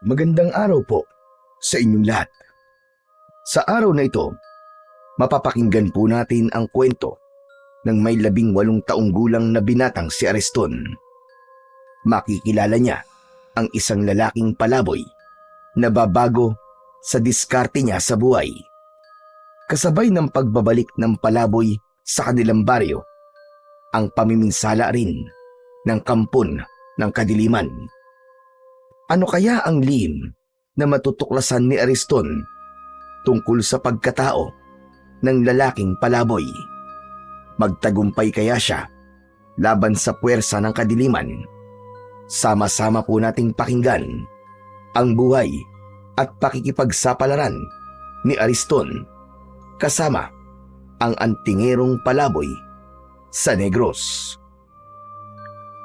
Magandang araw po sa inyong lahat. Sa araw na ito, mapapakinggan po natin ang kwento ng may 18 taong gulang na binatang si Ariston. Makikilala niya ang isang lalaking palaboy na babago sa diskarte niya sa buhay. Kasabay ng pagbabalik ng palaboy sa kanilang baryo, ang pamiminsala rin ng kampon ng kadiliman. Ano kaya ang lihim na matutuklasan ni Ariston tungkol sa pagkatao ng lalaking palaboy? Magtagumpay kaya siya laban sa puwersa ng kadiliman? Sama-sama po nating pakinggan ang buhay at pakikipagsapalaran ni Ariston kasama ang antingerong palaboy sa Negros.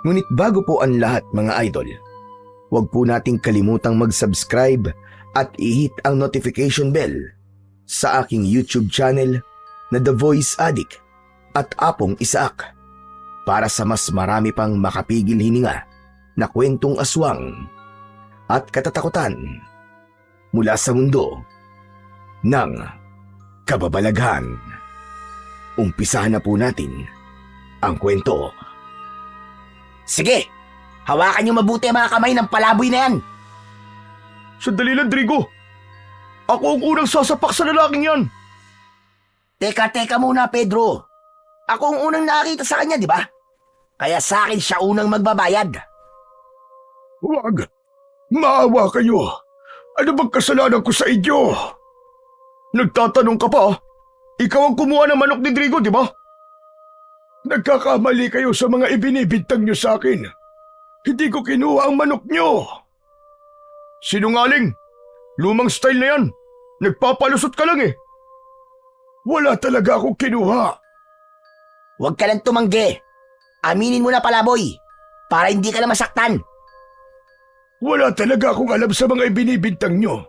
Ngunit bago po ang lahat, mga idol, huwag po nating kalimutang mag-subscribe at i-hit ang notification bell sa aking YouTube channel na The Voice Addict at Apong Isaak para sa mas marami pang makapigil hininga na kwentong aswang at katatakutan mula sa mundo ng kababalaghan. Umpisahan na po natin ang kwento. Sige! Hawakan niyo mabuti ang mga kamay ng palaboy na yan! Sandali lang, Drigo. Ako ang unang sasapak sa lalaking yan. Teka muna, Pedro. Ako ang unang nakakita sa kanya, di ba? Kaya sa akin siya unang magbabayad. Huwag! Maawa kayo! Ano bang kasalanan ko sa inyo? Nagtatanong ka pa? Ikaw ang kumuha ng manok ni Drigo, di ba? Nagkakamali kayo sa mga ibinibintang nyo sa akin. Hindi ko kinuha ang manok nyo. Sinungaling! Lumang style na yan. Nagpapalusot ka lang eh. Wala talaga akong kinuha. Huwag ka lang tumanggi. Aminin mo na, palaboy, para hindi ka na masaktan. Wala talaga akong alam sa mga ibinibintang nyo.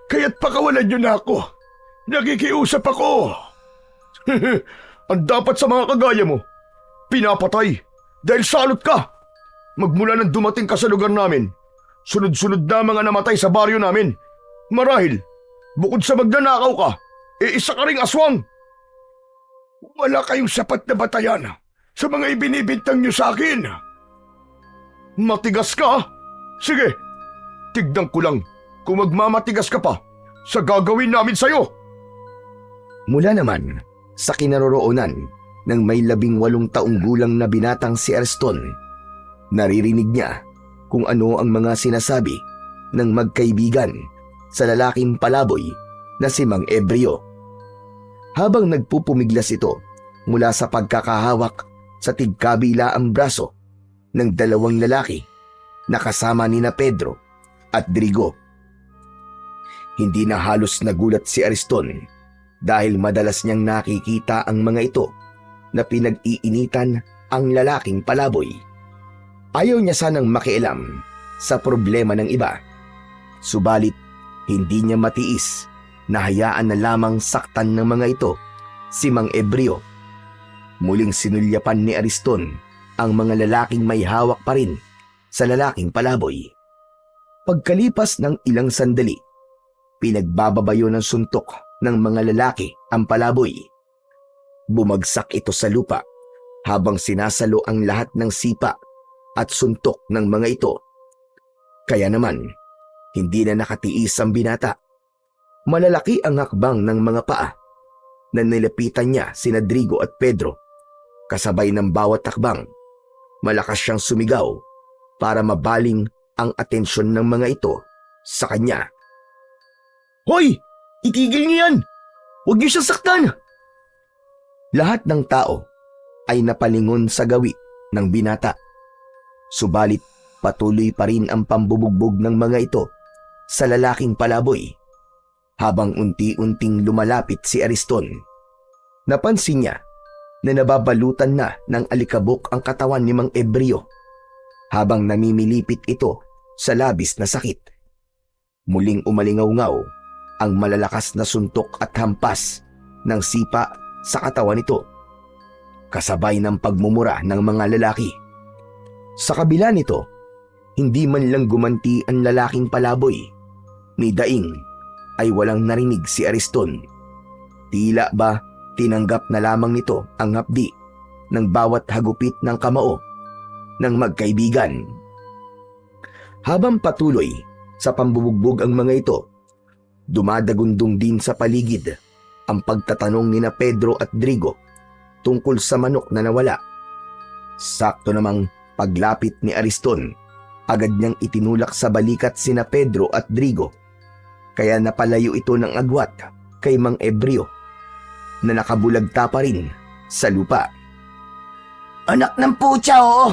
Kaya't pakawalan nyo na ako. Nakikiusap ako. Ang dapat sa mga kagaya mo, pinapatay dahil salot ka. Magmula nang dumating ka sa lugar namin, sunod-sunod na mga namatay sa baryo namin. Marahil, bukod sa magnanakaw ka, isa ka ring aswang. Wala kayong sapat na batayan sa mga ibinibintang nyo sa akin. Matigas ka? Sige, tignan ko lang kung magmamatigas ka pa sa gagawin namin sa'yo. Mula naman sa kinaroroonan ng may 18 taong gulang na binatang si Ariston, naririnig niya kung ano ang mga sinasabi ng magkaibigan sa lalaking palaboy na si Mang Ebreo. Habang nagpupumiglas ito mula sa pagkakahawak sa tigkabilaang braso ng 2 lalaki na kasama nina Pedro at Drigo. Hindi na halos nagulat si Ariston dahil madalas niyang nakikita ang mga ito na pinag-iinitan ang lalaking palaboy. Ayaw niya sanang makialam sa problema ng iba, subalit hindi niya matiis na hayaan na lamang saktan ng mga ito si Mang Ebreo. Muling sinulyapan ni Ariston ang mga lalaking may hawak pa rin sa lalaking palaboy. Pagkalipas ng ilang sandali, pinagbababayo ng suntok ng mga lalaki ang palaboy. Bumagsak ito sa lupa habang sinasalo ang lahat ng sipa at suntok ng mga ito. Kaya naman, hindi na nakatiis ang binata. Malalaki ang hakbang ng mga paa na nilapitan niya sina Drigo at Pedro. Kasabay ng bawat hakbang, malakas siyang sumigaw para mabaling ang atensyon ng mga ito sa kanya. Hoy! Itigil niyo yan! Huwag niyo siyang saktan! Lahat ng tao ay napalingon sa gawi ng binata. Subalit patuloy pa rin ang pambubugbog ng mga ito sa lalaking palaboy. Habang unti-unting lumalapit si Ariston, napansin niya na nababalutan na ng alikabok ang katawan ni Mang Ebreo habang namimilipit ito sa labis na sakit. Muling umalingaw-ngaw ang malalakas na suntok at hampas ng sipa sa katawan nito, kasabay ng pagmumura ng mga lalaki. Sa kabila nito, Hindi man lang gumanti ang lalaking palaboy. Ni Daing ay walang narinig si Ariston. Tila ba tinanggap na lamang nito ang hapdi ng bawat hagupit ng kamao ng magkaibigan. Habang patuloy sa pambubugbog ang mga ito, dumadagundong din sa paligid ang pagtatanong ni na Pedro at Drigo tungkol sa manok na nawala. Sakto namang paglapit ni Ariston, agad niyang itinulak sa balikat sina Pedro at Drigo, kaya napalayo ito ng agwat kay Mang Ebreo na nakabulagta pa rin sa lupa. Anak ng putya, oo.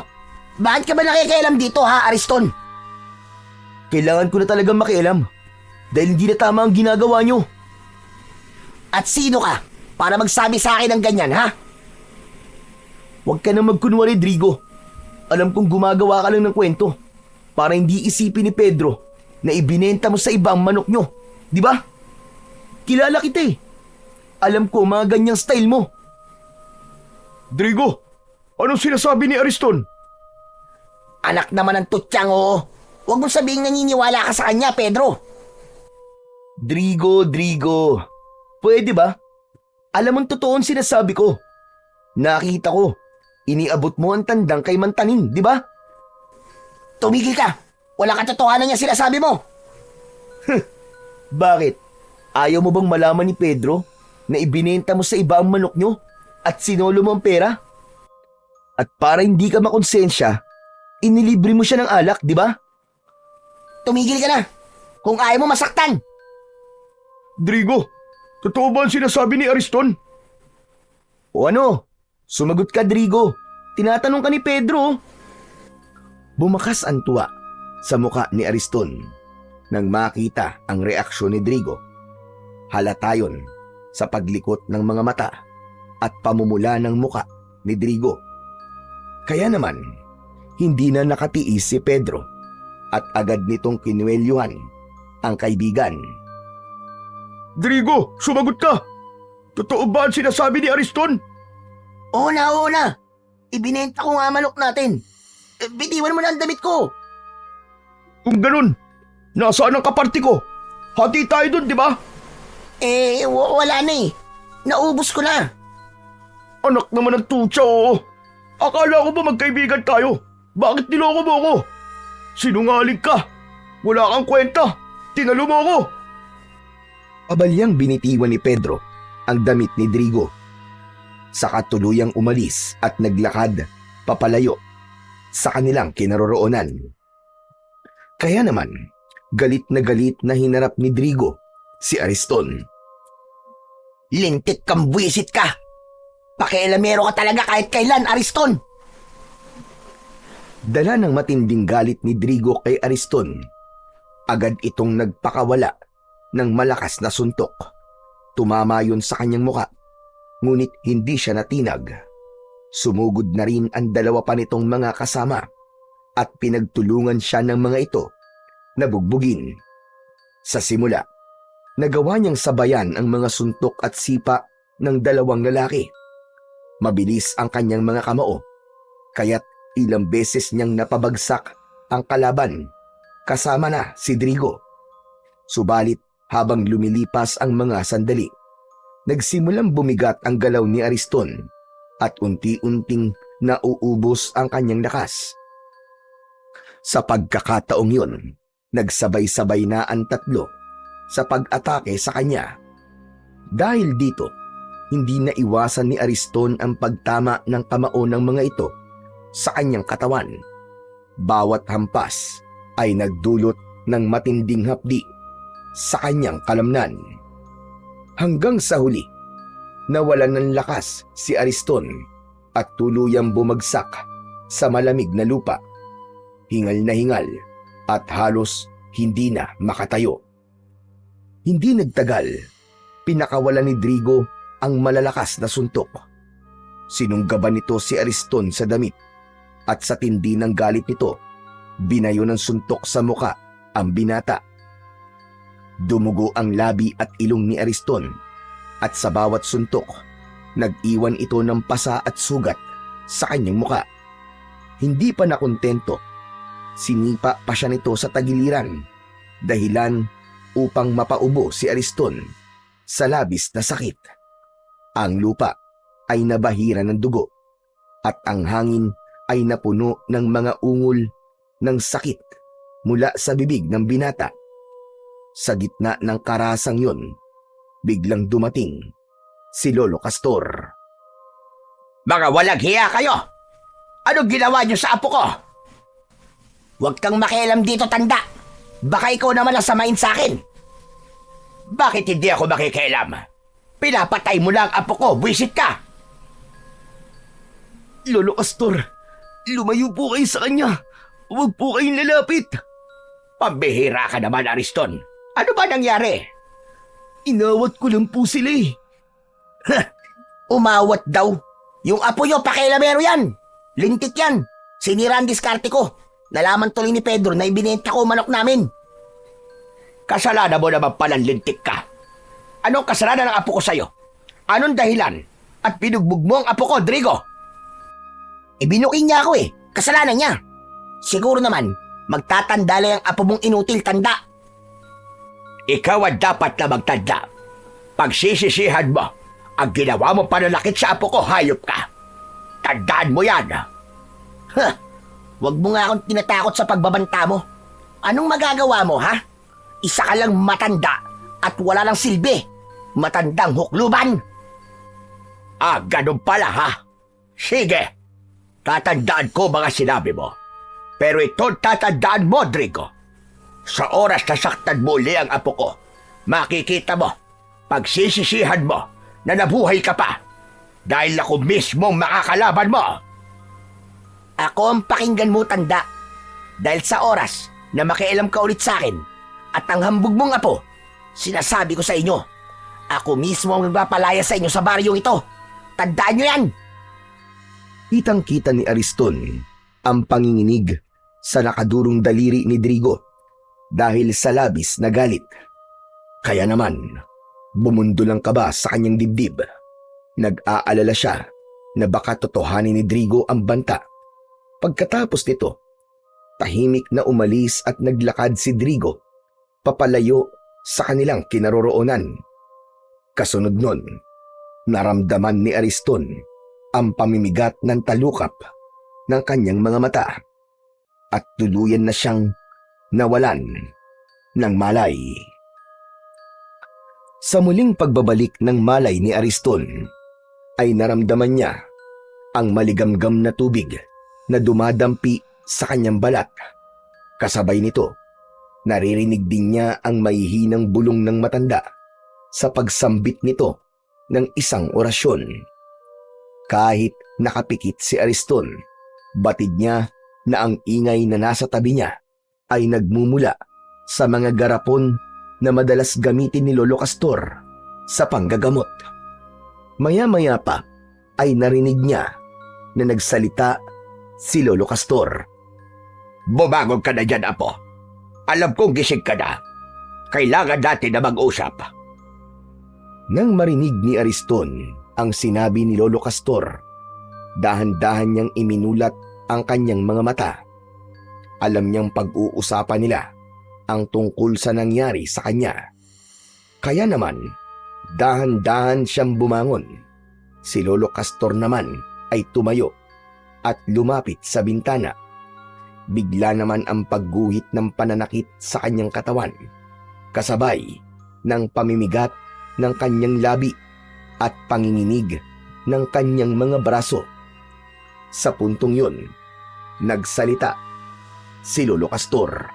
Bakit ka ba nakikialam dito ha, Ariston? Kailangan ko na talagang makialam dahil hindi na tama ang ginagawa niyo. At sino ka para magsabi sa akin ng ganyan, ha? Huwag ka na magkunwari, Drigo. Alam kong gumagawa ka lang ng kwento para hindi isipin ni Pedro na ibinenta mo sa iba ang manok nyo. Di ba? Kilala kita eh. Alam ko mga ganyang style mo. Drigo, anong sinasabi ni Ariston? Anak naman ng tutyang, oo. Huwag mong sabihing naniniwala ka sa kanya, Pedro. Drigo, pwede ba? Alam mong totoo ang sinasabi ko. Nakita ko, iniabot mo ang tandang kay Mantanin, di ba? Tumigil ka. Wala kang totohanan niya sinasabi mo. Bakit? Ayaw mo bang malaman ni Pedro na ibinenta mo sa iba ang manok nyo at sinolo mo ang pera? At para hindi ka makonsensya, inilibre mo siya ng alak, di ba? Tumigil ka na. Kung ayaw mo masaktan. Drigo, totoo ba ang sinasabi ni Ariston? O ano? Sumagot ka, Drigo. Tinatanong ka ni Pedro. Bumakas ang tuwa sa muka ni Ariston nang makita ang reaksyon ni Drigo. Halata yun sa paglikot ng mga mata at pamumula ng muka ni Drigo. Kaya naman, hindi na nakatiis si Pedro at agad nitong kinuwelyuhan ang kaibigan. Drigo, sumagot ka! Totoo ba ang sinasabi ni Ariston? Oo na. Ibinenta ko nga manok natin. Bitiwan mo na ang damit ko. Kung ganun, nasaan ang kaparti ko? Hati tayo dun, di ba? Wala na eh. Naubos ko na. Anak naman ng tutsa, oo. Akala ko ba magkaibigan tayo? Bakit niloko mo ako? Sinungaling ka. Wala kang kwenta. Tinalo mo ako. Abalyang binitiwan ni Pedro ang damit ni Drigo. Saka tuluyang umalis at naglakad papalayo sa kanilang kinaroroonan. Kaya naman, galit na hinarap ni Drigo si Ariston. Lintik kang buwisit ka. Pakialamero ka talaga kahit kailan, Ariston. Dala ng matinding galit ni Drigo kay Ariston, agad itong nagpakawala ng malakas na suntok. Tumama yun sa kanyang muka, ngunit hindi siya natinag. Sumugod na rin ang dalawa pa nitong mga kasama at pinagtulungan siya ng mga ito na bugbugin. Sa simula, nagawa niyang sabayan ang mga suntok at sipa ng dalawang lalaki. Mabilis ang kanyang mga kamao, kaya't ilang beses niyang napabagsak ang kalaban, kasama na si Drigo. Subalit habang lumilipas ang mga sandali, nagsimulang bumigat ang galaw ni Ariston at unti-unting nauubos ang kanyang lakas. Sa pagkakataong yun, nagsabay-sabay na ang tatlo sa pag-atake sa kanya. Dahil dito, hindi na iwasan ni Ariston ang pagtama ng kamao ng mga ito sa kanyang katawan. Bawat hampas ay nagdulot ng matinding hapdi sa kanyang kalamnan. Hanggang sa huli, nawalan ng lakas si Ariston at tuluyang bumagsak sa malamig na lupa. Hingal na hingal at halos hindi na makatayo. Hindi nagtagal, pinakawalan ni Drigo ang malalakas na suntok. Sinunggaban nito si Ariston sa damit at sa tindi ng galit nito, binayo ng suntok sa muka ang binata. Dumugo ang labi at ilong ni Ariston at sa bawat suntok, nag-iwan ito ng pasa at sugat sa kanyang muka. Hindi pa nakontento, Sinipa pa siya nito sa tagiliran, dahilan upang mapaubo si Ariston sa labis na sakit. Ang lupa ay nabahira ng dugo at ang hangin ay napuno ng mga ungol ng sakit mula sa bibig ng binata. Sa gitna ng karasang yun, biglang dumating si Lolo Castor. Mga walang hiya kayo! Anong ginawa niyo sa apo ko? Huwag kang makialam dito, tanda. Baka ikaw naman ang samain sa akin. Bakit hindi ako makikialam? Pinapatay mo lang ang apo ko, buwisit ka! Lolo Castor, lumayo po kayo sa kanya. Huwag po kayong lalapit. Pambihira ka naman, Ariston. Ano ba nangyari? Inawat ko lang po sila eh. Umawat daw. Yung apo nyo, pakialamero yan. Lintik yan. Sinira ang diskarte ko. Nalaman tuloy ni Pedro na ibinenta ko manok namin. Kasalanan mo naman palang lintik ka. Anong kasalanan ng apo ko sa'yo? Anong dahilan? At binugbog mo ang apo ko, Drigo? Ibinuking niya ako eh. Kasalanan niya. Siguro naman, magtatandala ang apo mong inutil, tanda. Ikaw ang dapat na magtanda. Pagsisisihan mo, ang ginawa mo pananakit sa apo ko, hayop ka. Tandaan mo yan. Huwag mo nga akong tinatakot sa pagbabanta mo. Anong magagawa mo, ha? Isa ka lang matanda at wala lang silbi. Matandang hukluban. Ah, ganun pala, ha? Sige. Tatandaan ko mga sinabi mo. Pero ito tatandaan mo, Drigo. Sa oras na saktan mo uli ang apo ko, makikita mo, pagsisisihan mo, na nabuhay ka pa. Dahil ako mismong makakalaban mo. Ako ang pakinggan mo, tanda. Dahil sa oras na makialam ka ulit sa akin at ang hambog mong apo, sinasabi ko sa inyo, ako mismo ang magpapalaya sa inyo sa baryong ito. Tandaan nyo yan! Kitang-kita ni Ariston ang panginginig sa nakadurong daliri ni Drigo dahil sa labis na galit. Kaya naman, bumundo lang kaba sa kanyang dibdib. Nag-aalala siya na baka totohanin ni Drigo ang banta. Pagkatapos nito, tahimik na umalis at naglakad si Drigo papalayo sa kanilang kinaroroonan. Kasunod nun, naramdaman ni Ariston ang pamimigat ng talukap ng kanyang mga mata at tuluyan na siyang nawalan ng malay. Sa muling pagbabalik ng malay ni Ariston, ay naramdaman niya ang maligamgam na tubig na dumadampi sa kanyang balat. Kasabay nito, naririnig din niya ang mahihinang bulong ng matanda sa pagsambit nito ng isang orasyon. Kahit nakapikit si Ariston, batid niya na ang ingay na nasa tabi niya ay nagmumula sa mga garapon na madalas gamitin ni Lolo Castor sa panggagamot. Maya-maya pa ay narinig niya na nagsalita si Lolo Castor. Bumagog ka na dyan, apo. Alam kong gising ka na. Kailangan natin na mag-usap. Nang marinig ni Ariston ang sinabi ni Lolo Castor, dahan-dahan niyang iminulat ang kanyang mga mata. Alam niyang pag-uusapan nila ang tungkol sa nangyari sa kanya. Kaya naman, dahan-dahan siyang bumangon. Si Lolo Castor naman ay tumayo at lumapit sa bintana. Bigla naman ang pagguhit ng pananakit sa kanyang katawan, kasabay ng pamimigat ng kanyang labi at panginginig ng kanyang mga braso. Sa puntong yun, nagsalita si Lolo Castor.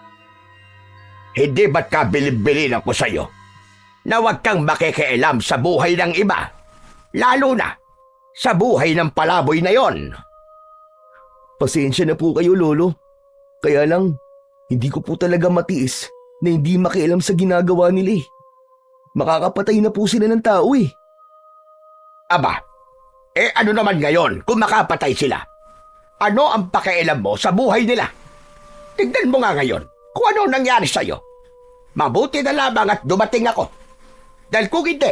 Hindi ba't kabilib-bilin ako sa'yo na huwag kang makikialam sa buhay ng iba, lalo na sa buhay ng palaboy na yon? Pasensya na po kayo, Lolo. Kaya lang, hindi ko po talaga matiis na hindi makialam sa ginagawa nila eh. Makakapatay na po sila ng tao eh. Aba, ano naman ngayon kung makapatay sila? Ano ang pakialam mo sa buhay nila? Tignan mo nga ngayon kung ano nangyari sa'yo. Mabuti na lamang at dumating ako. Dahil kung hindi,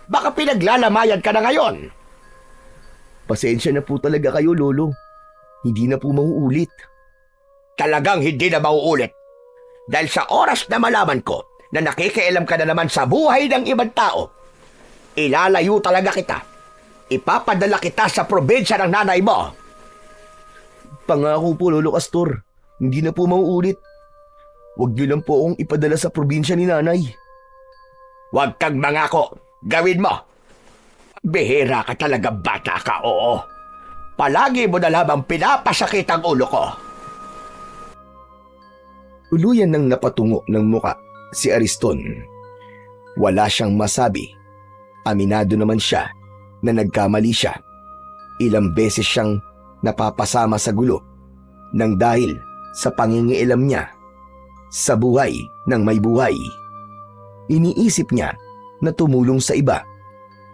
baka pinaglalamayan ka na ngayon. Pasensya na po talaga kayo, Lolo. Hindi na po mauulit. talagang hindi na mauulit. Dahil sa oras na malaman ko na nakikialam ka na naman sa buhay ng ibang tao, ilalayo talaga kita. Ipapadala kita sa probinsya ng nanay mo. Pangako po, Lolo Castor. Hindi na po mauulit. Huwag niyo lang po akong ipadala sa probinsya ni nanay. Huwag kang mangako. Gawin mo. Bihira ka talaga, bata ka, oo. Palagi mo na lamang pinapasakit ang ulo ko. Tuluyan ng napatungo ng muka si Ariston. Wala siyang masabi. Aminado naman siya na nagkamali siya. Ilang beses siyang napapasama sa gulo nang dahil sa pangingialam niya sa buhay ng may buhay. Iniisip niya na tumulong sa iba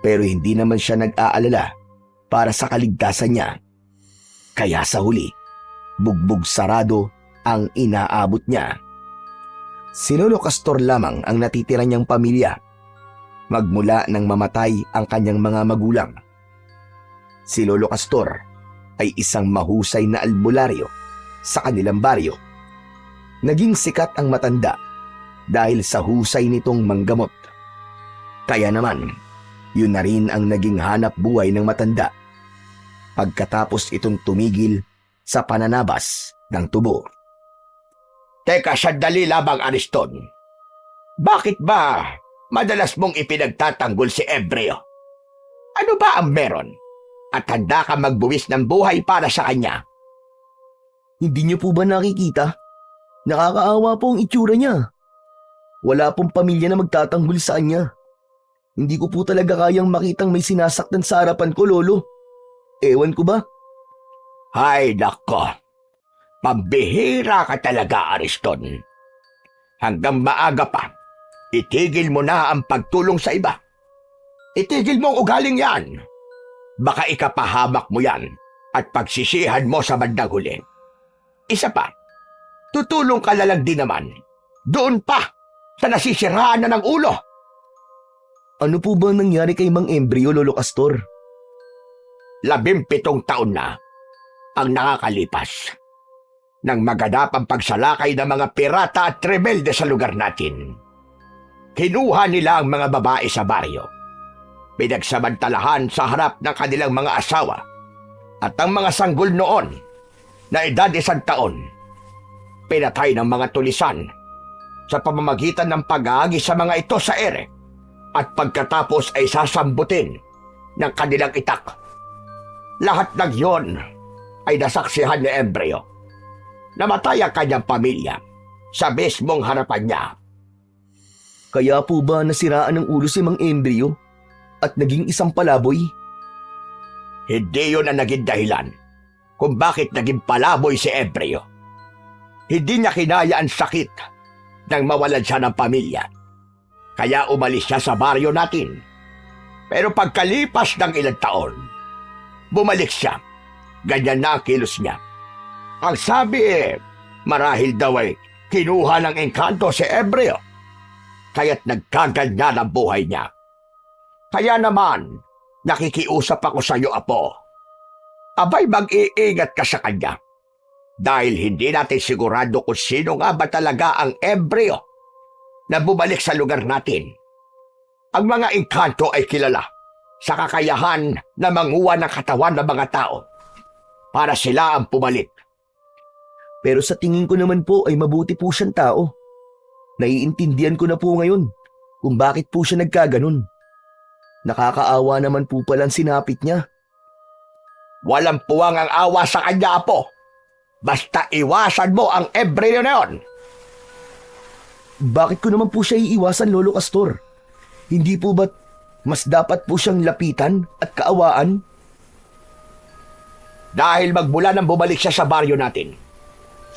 pero hindi naman siya nag-aalala para sa kaligtasan niya. Kaya sa huli, bugbog sarado ang inaabot niya. Si Lolo Castor lamang ang natitira niyang pamilya magmula nang mamatay ang kanyang mga magulang. Si Lolo Castor ay isang mahusay na albularyo sa kanilang baryo. Naging sikat ang matanda dahil sa husay nitong manggamot. Kaya naman, yun na rin ang naging hanap buhay ng matanda pagkatapos itong tumigil sa pananabas ng tubo. Teka, sandali lamang, Ariston. Bakit ba madalas mong ipinagtatanggol si Ebreo? Ano ba ang meron? At handa ka magbuwis ng buhay para sa kanya? Hindi niyo po ba nakikita? Nakakaawa po ang itsura niya. Wala pong pamilya na magtatanggol sa kanya. Hindi ko po talaga kayang makitang may sinasaktan sa harapan ko, Lolo. Ewan ko ba? Hay nako, pambihira ka talaga, Ariston. Hanggang maaga pa, itigil mo na ang pagtulong sa iba. Itigil mo ang ugaling yan. Baka ikapahamak mo yan at pagsisihan mo sa bandang huli. Isa pa, tutulong ka na lang din naman. Doon pa, sa nasisiraan na ng ulo. Ano po ba nangyari kay Mang Embryo, Lolo Castor? 17 taon na ang nakakalipas nang maganap ang pagsalakay ng mga pirata at rebelde sa lugar natin. Kinuha nila ang mga babae sa baryo. Pinagsamantalahan sa harap ng kanilang mga asawa at ang mga sanggol noon na edad 1 taon. Pinatay ng mga tulisan sa pamamagitan ng pag-aagi sa mga ito sa ere at pagkatapos ay sasambutin ng kanilang itak. Lahat ng yon ay nasaksihan ni Embryo. Namatay ang kanyang pamilya sa mismong harapan niya. Kaya po ba nasiraan ng ulo si Mang Embryo at naging isang palaboy? Hindi yun ang naging dahilan kung bakit naging palaboy si Embryo. Hindi niya kinaya ang sakit nang mawalan siya ng pamilya. Kaya umalis siya sa baryo natin. Pero pagkalipas ng ilang taon, bumalik siya. Ganyan na ang kilos niya. Ang sabi marahil daw ay kinuha ng engkanto si Embryo. Kaya't nagkaganya ang buhay niya. Kaya naman, nakikiusap ako sa iyo, Apo. Abay, mag-iingat ka sa kanya. Dahil hindi natin sigurado kung sino nga ba talaga ang Embryo na bumalik sa lugar natin. Ang mga engkanto ay kilala sa kakayahan na manguha ng katawan ng mga tao para sila ang pumalik. Pero sa tingin ko naman po ay mabuti po siyang tao. Naiintindihan ko na po ngayon kung bakit po siya nagkaganon. Nakakaawa naman po palang sinapit niya. Walang puwang ang awa sa kanya, Apo. Basta iwasan mo ang Embryo na yon. Bakit ko naman po siya iiwasan, Lolo Castor? Hindi po ba't mas dapat po siyang lapitan at kaawaan? Dahil magmula nang bumalik siya sa baryo natin,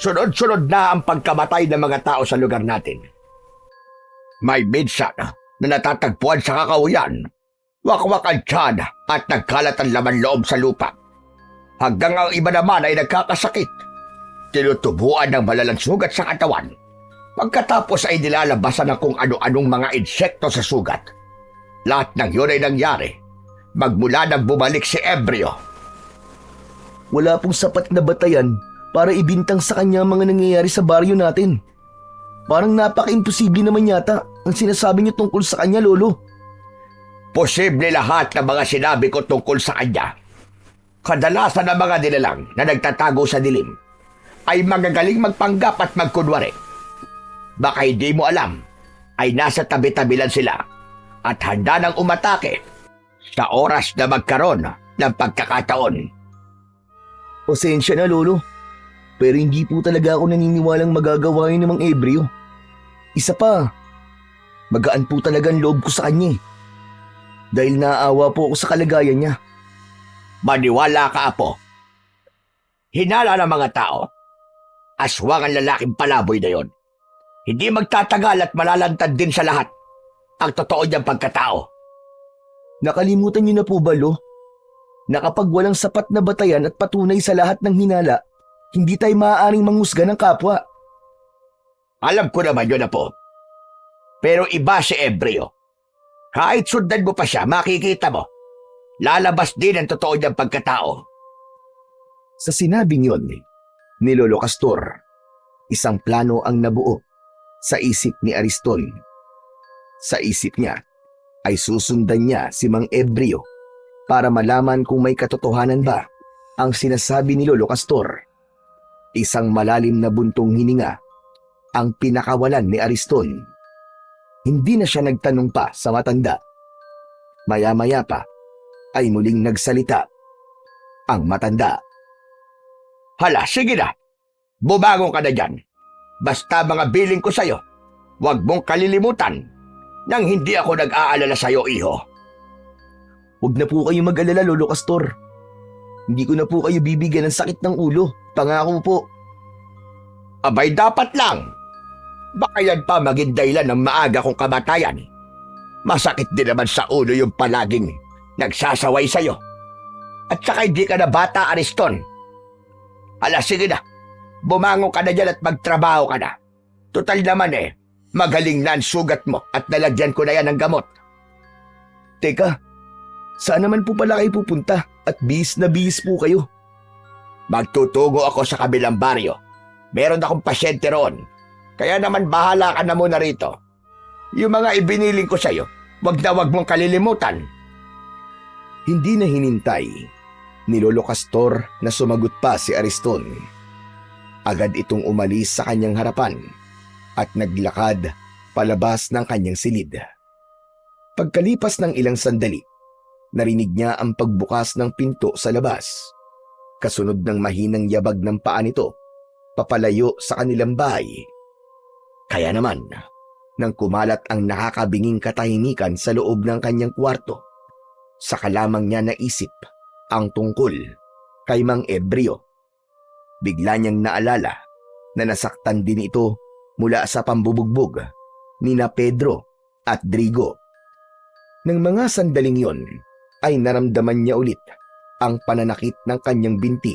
sunod-sunod na ang pagkamatay ng mga tao sa lugar natin. May minsan na natatagpuan sa kakauyan, wakwak ang tiyan at nagkalat ang laman loob sa lupa. Hanggang ang iba naman ay nagkakasakit. Tinutubuan ng malalang sugat sa katawan. Pagkatapos ay nilalabasan ng kung ano-anong mga insekto sa sugat. Lahat ng yun ay nangyari magmula nang bumalik si Embryo. Wala pong sapat na batayan para ibintang sa kanya ang mga nangyayari sa baryo natin. Parang napaka-imposible naman yata ang sinasabi niyo tungkol sa kanya, Lolo. Posible lahat ng mga sinabi ko tungkol sa kanya. Kadalasan ng mga nilalang na nagtatago sa dilim ay magagaling magpanggap at magkunwari. Baka hindi mo alam, ay nasa tabi-tabi lang sila at handa nang umatake sa oras na magkaroon ng pagkakataon. Pasensya na, Lolo. Pero hindi po talaga ako naniniwalang magagawa yun ng mga Ebreo. Isa pa, magaan po talaga ang loob ko sa kanya eh. Dahil naaawa po ako sa kalagayan niya. Maniwala ka, Apo. Hinala ng mga tao. Aswang ang lalaking palaboy na yon. Hindi magtatagal at malalantad din sa lahat ang totoo niyang pagkatao. Nakalimutan niyo na po ba, Lo? Na kapag walang sapat na batayan at patunay sa lahat ng hinala, hindi tayo maaaring manghusga ng kapwa. Alam ko naman yun, Apo. Pero iba si Ebreo. Kahit sundan mo pa siya, makikita mo. Lalabas din ang totoo niyang pagkatao. Sa sinabing yun ni Lolo Castor, isang plano ang nabuo sa isip ni Ariston. Sa isip niya ay susundan niya si Mang Ebreo para malaman kung may katotohanan ba ang sinasabi ni Lolo Castor. Isang malalim na buntong hininga ang pinakawalan ni Ariston. Hindi na siya nagtanong pa sa matanda. Maya-maya pa ay muling nagsalita ang matanda. Hala, sige na. Bumangon ka na dyan. Basta mga biling ko sa'yo, huwag mong kalilimutan nang hindi ako nag-aalala sa'yo, iho. Huwag na po kayo mag-alala, Lolo Castor. Hindi ko na po kayo bibigyan ng sakit ng ulo. Pangako po. Abay, dapat lang. Baka yan pa maging dahilan ng maaga kong kamatayan. Masakit din naman sa ulo yung palaging nagsasaway sa'yo. At saka hindi ka na bata, Ariston. Hala, sige na. Bumangon ka na dyan at magtrabaho ka na. Total naman magaling na ang sugat mo at nalagyan ko na yan ng gamot. Teka, saan naman po pala kayo pupunta at bihis na bihis po kayo? Magtutungo ako sa kabilang baryo. Meron akong pasyente roon. Kaya naman bahala ka na muna rito. Yung mga ibiniling ko sa'yo, wag mong kalilimutan. Hindi na hinintay ni Lolo Castor na sumagot pa si Ariston. Agad itong umalis sa kanyang harapan at naglakad palabas ng kanyang silid. Pagkalipas ng ilang sandali, narinig niya ang pagbukas ng pinto sa labas. Kasunod ng mahinang yabag ng paa nito, papalayo sa kanilang bahay. Kaya naman, nang kumalat ang nakakabinging katahimikan sa loob ng kanyang kwarto, saka lamang niya naisip ang tungkol kay Mang Ebreo. Bigla niyang naalala na nasaktan din ito mula sa pambubugbog ni na Pedro at Drigo. Nang mga sandaling yon ay naramdaman niya ulit ang pananakit ng kanyang binti,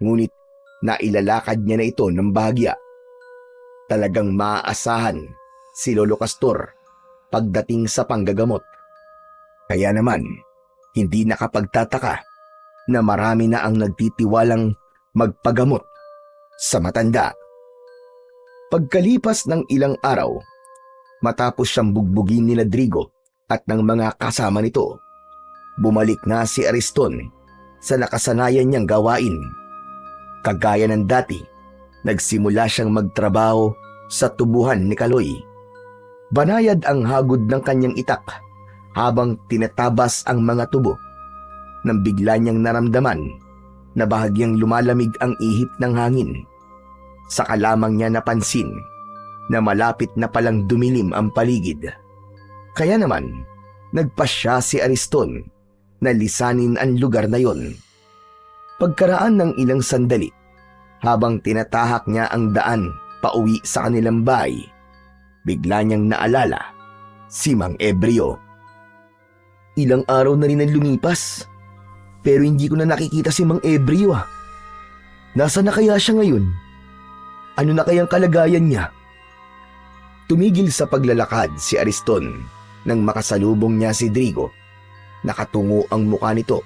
ngunit nailalakad niya na ito ng bahagya. Talagang maaasahan si Lolo Castor pagdating sa panggagamot. Kaya naman, hindi nakapagtataka na marami na ang nagtitiwalang magpagamot sa matanda. Pagkalipas ng ilang araw, matapos siyang bugbugin ni Drigo at ng mga kasama nito, bumalik na si Ariston sa nakasanayan niyang gawain. Kagaya ng dati, nagsimula siyang magtrabaho sa tubuhan ni Kaloy. Banayad ang hagod ng kanyang itak habang tinatabas ang mga tubo, nang bigla niyang naramdaman na bahagyang lumalamig ang ihip ng hangin. Saka lamang niya napansin na malapit na palang dumilim ang paligid. Kaya naman, nagpasya si Ariston na lisanin ang lugar na yon. Pagkaraan ng ilang sandali, habang tinatahak niya ang daan pauwi sa kanilang bahay, bigla niyang naalala si Mang Ebreo. Ilang araw na rin ang lumipas, pero hindi ko na nakikita si Mang Ebreo. Nasaan na kaya siya ngayon? Ano na kayang kalagayan niya? Tumigil sa paglalakad si Ariston nang makasalubong niya si Drigo. Nakatungo ang mukha nito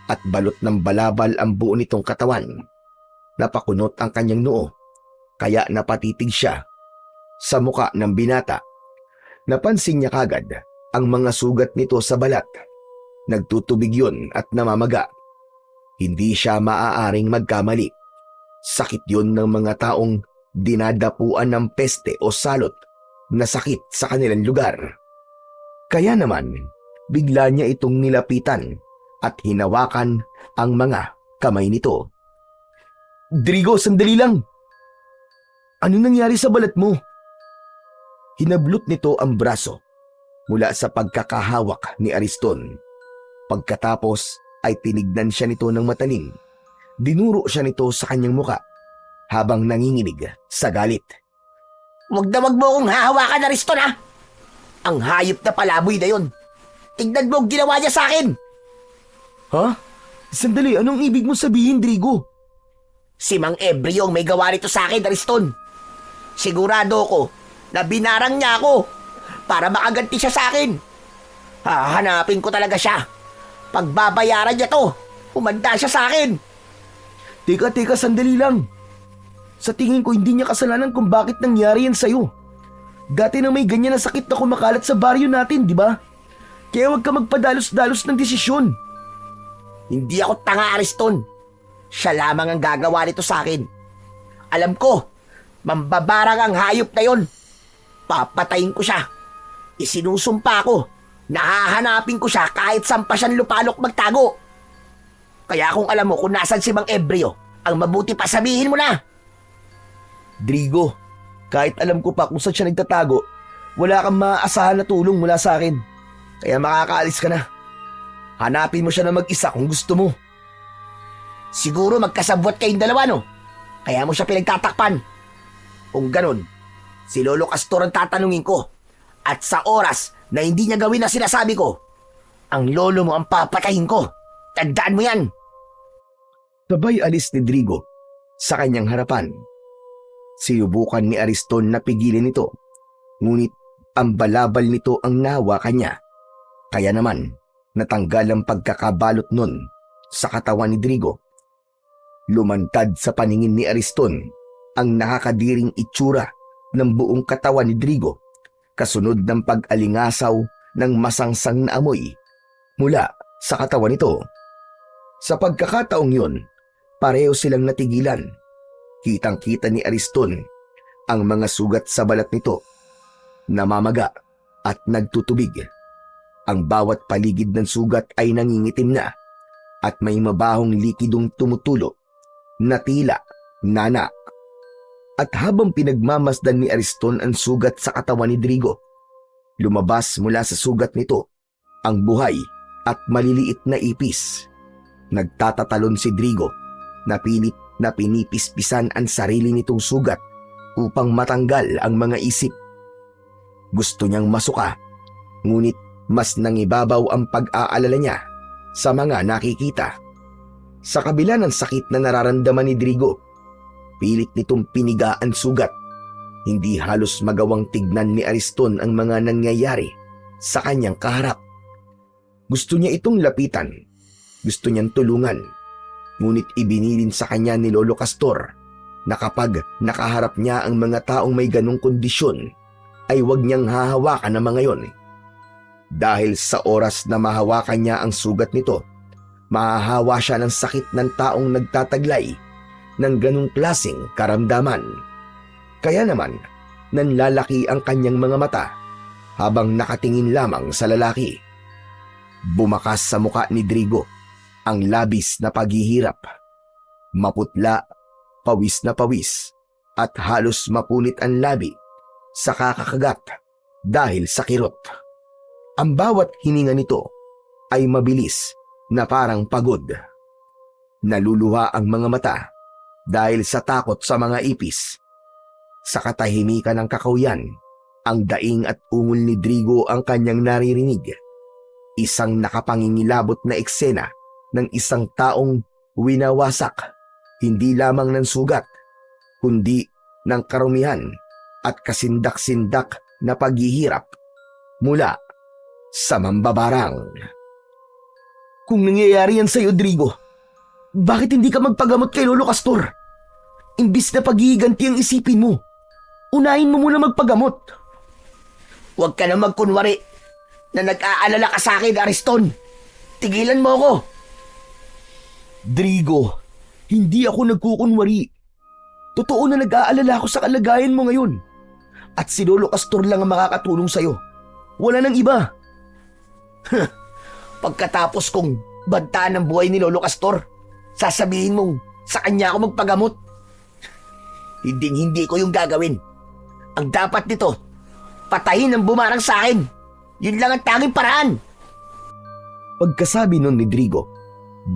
at balot ng balabal ang buo nitong katawan. napakunot ang kanyang noo, kaya napatitig siya sa muka ng binata. Napansin niya kagad ang mga sugat nito sa balat. Nagtutubig yun at namamaga. Hindi siya maaaring magkamali. Sakit yun ng mga taong dinadapuan ng peste o salot na sakit sa kanilang lugar. Kaya naman, bigla niya itong nilapitan at hinawakan ang mga kamay nito. Drigo, sandali lang. Ano nangyari sa balat mo? Hinablot nito ang braso mula sa pagkakahawak ni Ariston. Pagkatapos ay tinignan siya nito ng matalim. Dinuro siya nito sa kanyang muka habang nanginginig sa galit. Wag mo akong hahawakan, Ariston, ha? Ang hayop na palaboy na yun. Tignan mo ang ginawa niya sa akin. Ha? Sandali, anong ibig mo sabihin, Drigo? Si Mang Ebreo ang may gawa nito sa akin, Ariston. Sigurado ko na binarang niya ako para makaganti siya sa akin. Hahanapin ko talaga siya. Pagbabayaran niya to, umanda siya sa akin. Teka, sandali lang. Sa tingin ko hindi niya kasalanan kung bakit nangyari yan sa'yo. Dati na may ganyan na sakit na kumakalat sa baryo natin, di ba? Kaya huwag ka magpadalos-dalos ng desisyon. Hindi ako tanga, Ariston. Siya lamang ang gagawa nito sa akin. Alam ko, mambabarang ang hayop na yon. Papatayin ko siya. Isinusumpa ko. Nahahanapin ko siya kahit saan pa siyang lupalok magtago. Kaya kung alam mo kung nasan si Mang Ebreo, ang mabuti pa sabihin mo na. Drigo, kahit alam ko pa kung saan siya nagtatago, wala kang maaasahan na tulong mula sa akin. Kaya makakaalis ka na. Hanapin mo siya na mag-isa kung gusto mo. Siguro magkasabwat kayong dalawa, no? Kaya mo siya pinagtatakpan. Kung ganun, si Lolo Castor ang tatanungin ko. At sa oras na hindi niya gawin na sinasabi ko, ang lolo mo ang papatayin ko. Tandaan mo yan. Sabay alis ni Drigo sa kanyang harapan. Sinubukan ni Ariston na pigilin ito, ngunit ang balabal nito ang nahawakan niya. Kaya naman, natanggal ang pagkakabalot nun sa katawan ni Drigo. Lumantad sa paningin ni Ariston ang nakakadiring itsura ng buong katawan ni Drigo, kasunod ng pag-alingasaw ng masangsang na amoy mula sa katawan nito. Sa pagkakataong yun, pareho silang natigilan. Kitang-kita ni Ariston ang mga sugat sa balat nito, namamaga at nagtutubig. Ang bawat paligid ng sugat ay nangingitim na at may mabahong likidong tumutulo na tila nana. At habang pinagmamasdan ni Ariston ang sugat sa katawan ni Drigo, lumabas mula sa sugat nito ang buhay at maliliit na ipis. Nagtatatalon si Drigo na pilit na pinipispisan ang sarili nitong sugat upang matanggal ang mga isip. Gusto niyang masuka, ngunit mas nangibabaw ang pag-aalala niya sa mga nakikita. Sa kabila ng sakit na nararamdaman ni Drigo, pilit nitong piniga ang sugat. Hindi halos magawang tignan ni Ariston ang mga nangyayari sa kanyang kaharap. Gusto niya itong lapitan, gusto niyang tulungan, ngunit ibinilin sa kanya ni Lolo Castor na kapag nakaharap niya ang mga taong may ganong kondisyon, ay huwag niyang hahawakan ang mga yon. Dahil sa oras na mahawakan niya ang sugat nito, mahahawa siya ng sakit ng taong nagtataglay ng ganong klaseng karamdaman. Kaya naman, nanlalaki ang kanyang mga mata habang nakatingin lamang sa lalaki. Bumakas sa muka ni Drigo ang labis na paghihirap. Maputla, pawis na pawis, at halos mapunit ang labi sa kakakagat dahil sa kirot. Ang bawat hininga nito ay mabilis na parang pagod. Naluluha ang mga mata dahil sa takot sa mga ipis. Sa katahimikan ng kakauyan, ang daing at ungol ni Drigo ang kanyang naririnig. Isang nakapangingilabot na eksena ng isang taong winawasak, hindi lamang ng sugat, kundi ng karumihan at kasindak-sindak na paghihirap mula sa mambabarang. Kung nangyayari yan sa'yo, Drigo, bakit hindi ka magpagamot kay Lolo Castor? Imbis na paghihiganti ang isipin mo, unahin mo muna magpagamot. Huwag ka na magkunwari na nag-aalala ka sa akin, Ariston. Tigilan mo ako. Drigo, hindi ako nagkukunwari. Totoo na nag-aalala ako sa kalagayan mo ngayon. At si Lolo Castor lang ang makakatulong sa'yo. Wala nang iba. Pagkatapos kong bantaan ng buhay ni Lolo Castor, sasabihin mong sa kanya ako magpagamot. Hindi ko yung gagawin. Ang dapat nito, patayin ang bumarang sa akin. Yun lang ang tanging paraan. Pagkasabi nun ni Drigo,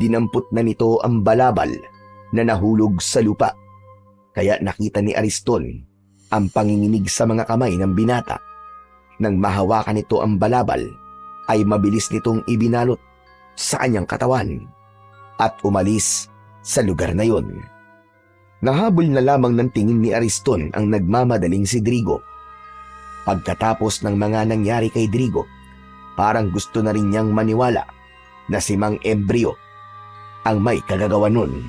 dinampot na nito ang balabal na nahulog sa lupa. Kaya nakita ni Ariston ang panginginig sa mga kamay ng binata. Nang mahawakan nito ang balabal, ay mabilis nitong ibinalot sa kanyang katawan at umalis sa lugar na yon. Nahabol na lamang ng tingin ni Ariston ang nagmamadaling si Drigo. Pagkatapos ng mga nangyari kay Drigo, parang gusto na rin niyang maniwala na si Mang Ebreo ang may kagagawa nun.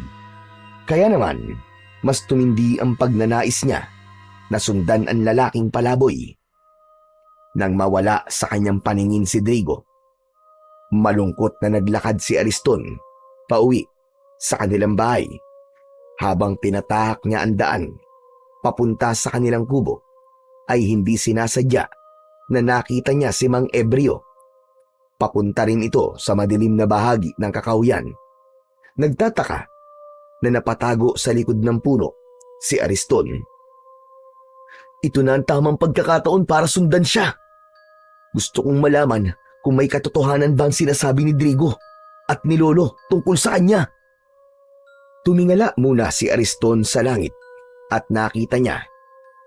Kaya naman, mas tumindi ang pagnanais niya na sundan ang lalaking palaboy. Nang mawala sa kanyang paningin si Drigo, malungkot na naglakad si Ariston pauwi sa kanilang bahay. Habang tinatahak niya ang daan papunta sa kanilang kubo, ay hindi sinasadya na nakita niya si Mang Ebreo. Papunta rin ito sa madilim na bahagi ng kakauyan. Nagtataka na napatago sa likod ng puno si Ariston. Ito na ang tamang pagkakataon para sundan siya. Gusto kong malaman kung may katotohanan ba ang sinasabi ni Drigo at ni Lolo tungkol sa kanya. Tumingala muna si Ariston sa langit at nakita niya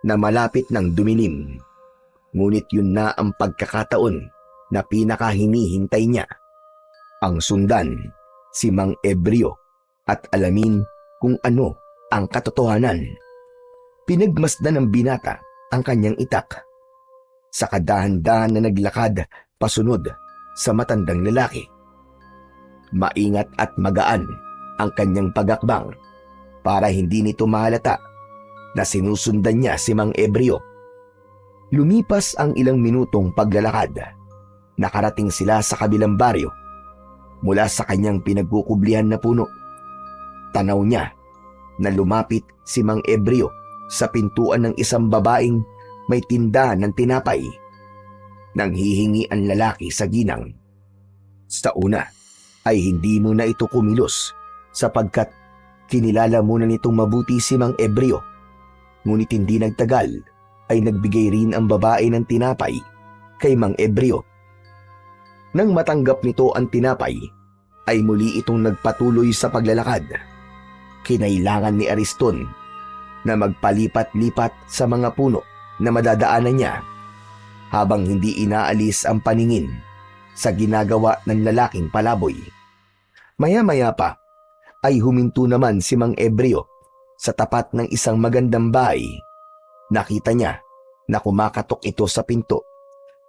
na malapit ng dumilim. Ngunit yun na ang pagkakataon na pinakahinihintay niya. Ang sundan si Mang Ebreo at alamin kung ano ang katotohanan. Pinagmasdan ng binata ang kanyang itak. Sa kadahan-dahan na naglakad pasunod sa matandang lalaki. Maingat at magaan ang kanyang pagakbang para hindi nito mahalata na sinusundan niya si Mang Ebreo. Lumipas ang ilang minutong paglalakad. Nakarating sila sa kabilang baryo. Mula sa kanyang pinagkukublihan na puno, tanaw niya na lumapit si Mang Ebreo sa pintuan ng isang babaeng may tindahan ng tinapay. Nang hihingi ang lalaki sa ginang. Sa una ay hindi muna ito kumilos sapagkat kinilala muna nitong mabuti si Mang Ebreo. Ngunit hindi nagtagal ay nagbigay rin ang babae ng tinapay kay Mang Ebreo. Nang matanggap nito ang tinapay, ay muli itong nagpatuloy sa paglalakad. Kinailangan ni Ariston na magpalipat-lipat sa mga puno na madadaanan niya habang hindi inaalis ang paningin sa ginagawa ng lalaking palaboy. Maya-maya pa ay huminto naman si Mang Ebreo sa tapat ng isang magandang bahay. Nakita niya na kumakatok ito sa pinto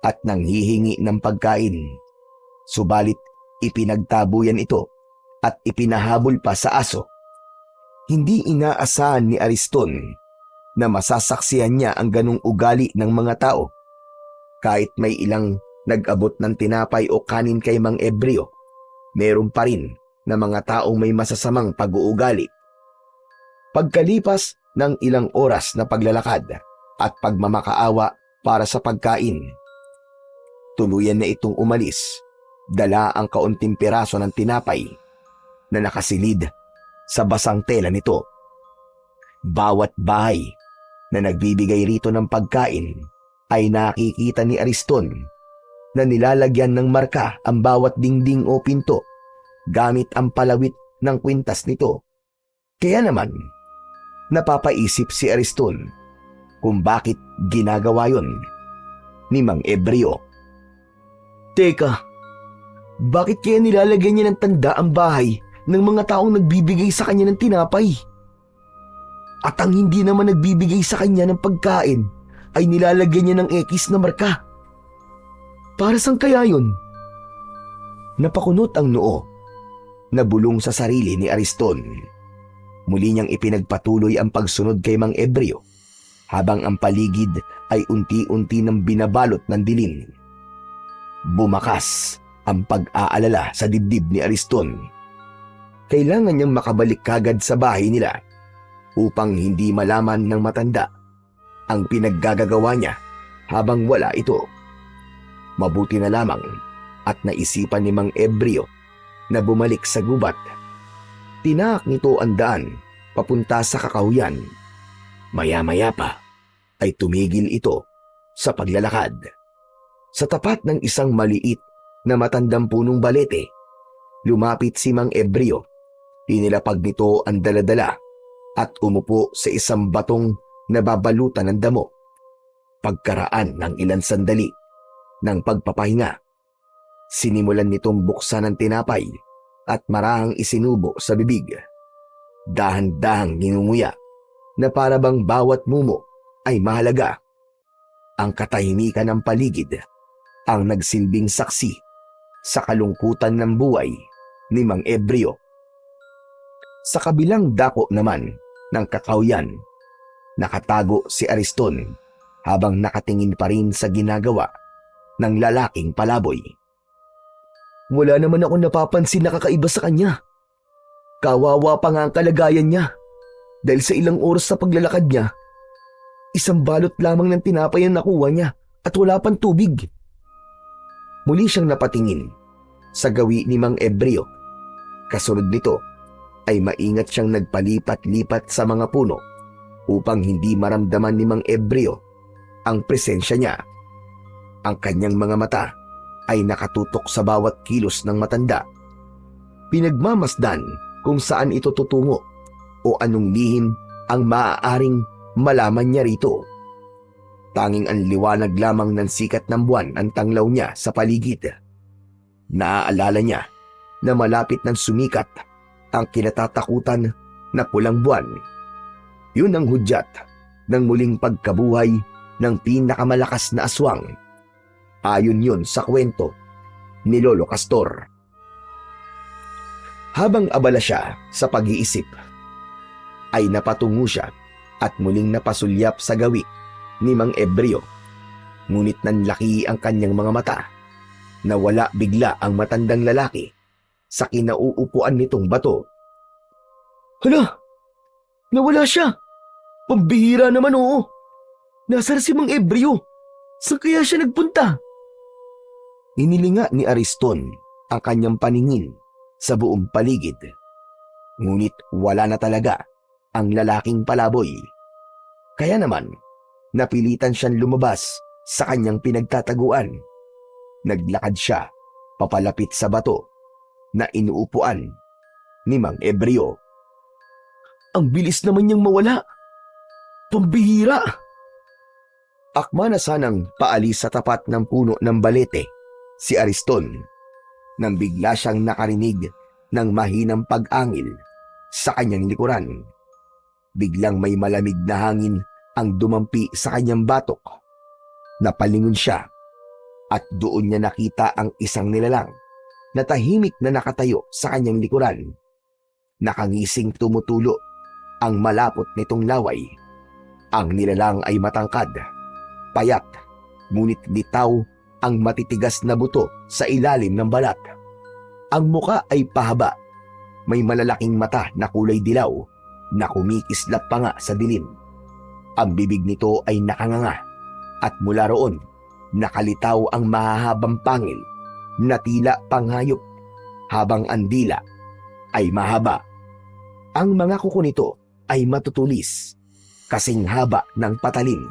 at nanghihingi ng pagkain. Subalit ipinagtabuyan ito at ipinahabol pa sa aso. Hindi inaasahan ni Ariston na masasaksihan niya ang ganong ugali ng mga tao. Kahit may ilang nag-abot ng tinapay o kanin kay Mang Ebreo, meron pa rin na mga taong may masasamang pag-uugali. Pagkalipas ng ilang oras na paglalakad at pagmamakaawa para sa pagkain, tuluyan na itong umalis, dala ang kaunting piraso ng tinapay na nakasilid sa basang tela nito. Bawat bahay na nagbibigay rito ng pagkain ay nakikita ni Ariston na nilalagyan ng marka ang bawat dingding o pinto gamit ang palawit ng kwintas nito. Kaya naman, napapaisip si Ariston kung bakit ginagawa yon ni Mang Ebreo. Teka, bakit kaya nilalagyan niya ng tanda ang bahay ng mga taong nagbibigay sa kanya ng tinapay? At ang hindi naman nagbibigay sa kanya ng pagkain ay nilalagyan niya ng X na marka. Para saan kaya yun? Napakunot ang noo na bulong sa sarili ni Ariston. Muli niyang ipinagpatuloy ang pagsunod kay Mang Ebreo habang ang paligid ay unti-unti nang binabalot ng dilim. Bumakas ang pag-aalala sa dibdib ni Ariston. Kailangan niyang makabalik kagad sa bahay nila upang hindi malaman ng matanda ang pinaggagawa niya habang wala ito. Mabuti na lamang at naisipan ni Mang Ebreo na bumalik sa gubat. Tinaak nito ang daan papunta sa kakahuyan. Maya-maya pa ay tumigil ito sa paglalakad. Sa tapat ng isang maliit na matandang punong balete, lumapit si Mang Ebreo. Inilapag nito ang daladala at umupo sa isang batong nababalutan ng damo. Pagkaraan ng ilang sandali ng pagpapahinga, sinimulan nitong buksan ang tinapay at marahang isinubo sa bibig. Dahan-dahang nginunguya na para bang bawat mumo ay mahalaga. Ang katahimikan ng paligid ang nagsilbing saksi sa kalungkutan ng buhay ni Mang Ebreo. Sa kabilang dako naman ng kakahuyan, nakatago si Ariston habang nakatingin pa rin sa ginagawa ng lalaking palaboy. Wala naman ako napapansin na kakaiba sa kanya. Kawawa pa nga ang kalagayan niya dahil sa ilang oras sa paglalakad niya, isang balot lamang ng tinapay ang nakuha niya at wala pang tubig. Muli siyang napatingin sa gawi ni Mang Ebreo. Kasunod nito ay maingat siyang nagpalipat-lipat sa mga puno upang hindi maramdaman ni Mang Ebreo ang presensya niya. Ang kanyang mga mata ay nakatutok sa bawat kilos ng matanda. Pinagmamasdan kung saan ito tutungo o anong lihim ang maaaring malaman niya rito. Tanging ang liwanag lamang ng sikat ng buwan ang tanglaw niya sa paligid. Naaalala niya na malapit ng sumikat ang kinatatakutan na pulang buwan. Yun ang hudyat ng muling pagkabuhay ng pinakamalakas na aswang. Ayon yun sa kwento ni Lolo Castor. Habang abala siya sa pag-iisip, ay napatungo siya at muling napasulyap sa gawi ni Mang Ebreo. Ngunit nanlaki ang kanyang mga mata. Nawala bigla ang matandang lalaki sa kinauupuan nitong bato. Hala! Nawala siya! Pambihira naman, oo! Nasaan si Mang Ebreo? Saan kaya siya nagpunta? Inilinga ni Ariston ang kanyang paningin sa buong paligid. Ngunit wala na talaga ang lalaking palaboy. Kaya naman, napilitan siyang lumabas sa kanyang pinagtataguan. Naglakad siya papalapit sa bato na inuupuan ni Mang Ebreo. Ang bilis naman niyang mawala. Pambihira! Akma na sanang paalis sa tapat ng puno ng balete si Ariston nang bigla siyang nakarinig ng mahinang pag-angil sa kanyang likuran. Biglang may malamig na hangin ang dumampi sa kanyang batok. Napalingon siya at doon niya nakita ang isang nilalang na tahimik na nakatayo sa kanyang likuran. Nakangising tumutulo ang malapot nitong laway. Ang nilalang ay matangkad, payat, ngunit litaw ang matitigas na buto sa ilalim ng balat. Ang muka ay pahaba, may malalaking mata na kulay dilaw na kumikislap pa nga sa dilim. Ang bibig nito ay nakanganga at mula roon nakalitaw ang mahahabang pangil na tila panghayop habang ang dila ay mahaba. Ang mga kuko nito ay matutulis, kasing haba ng patalim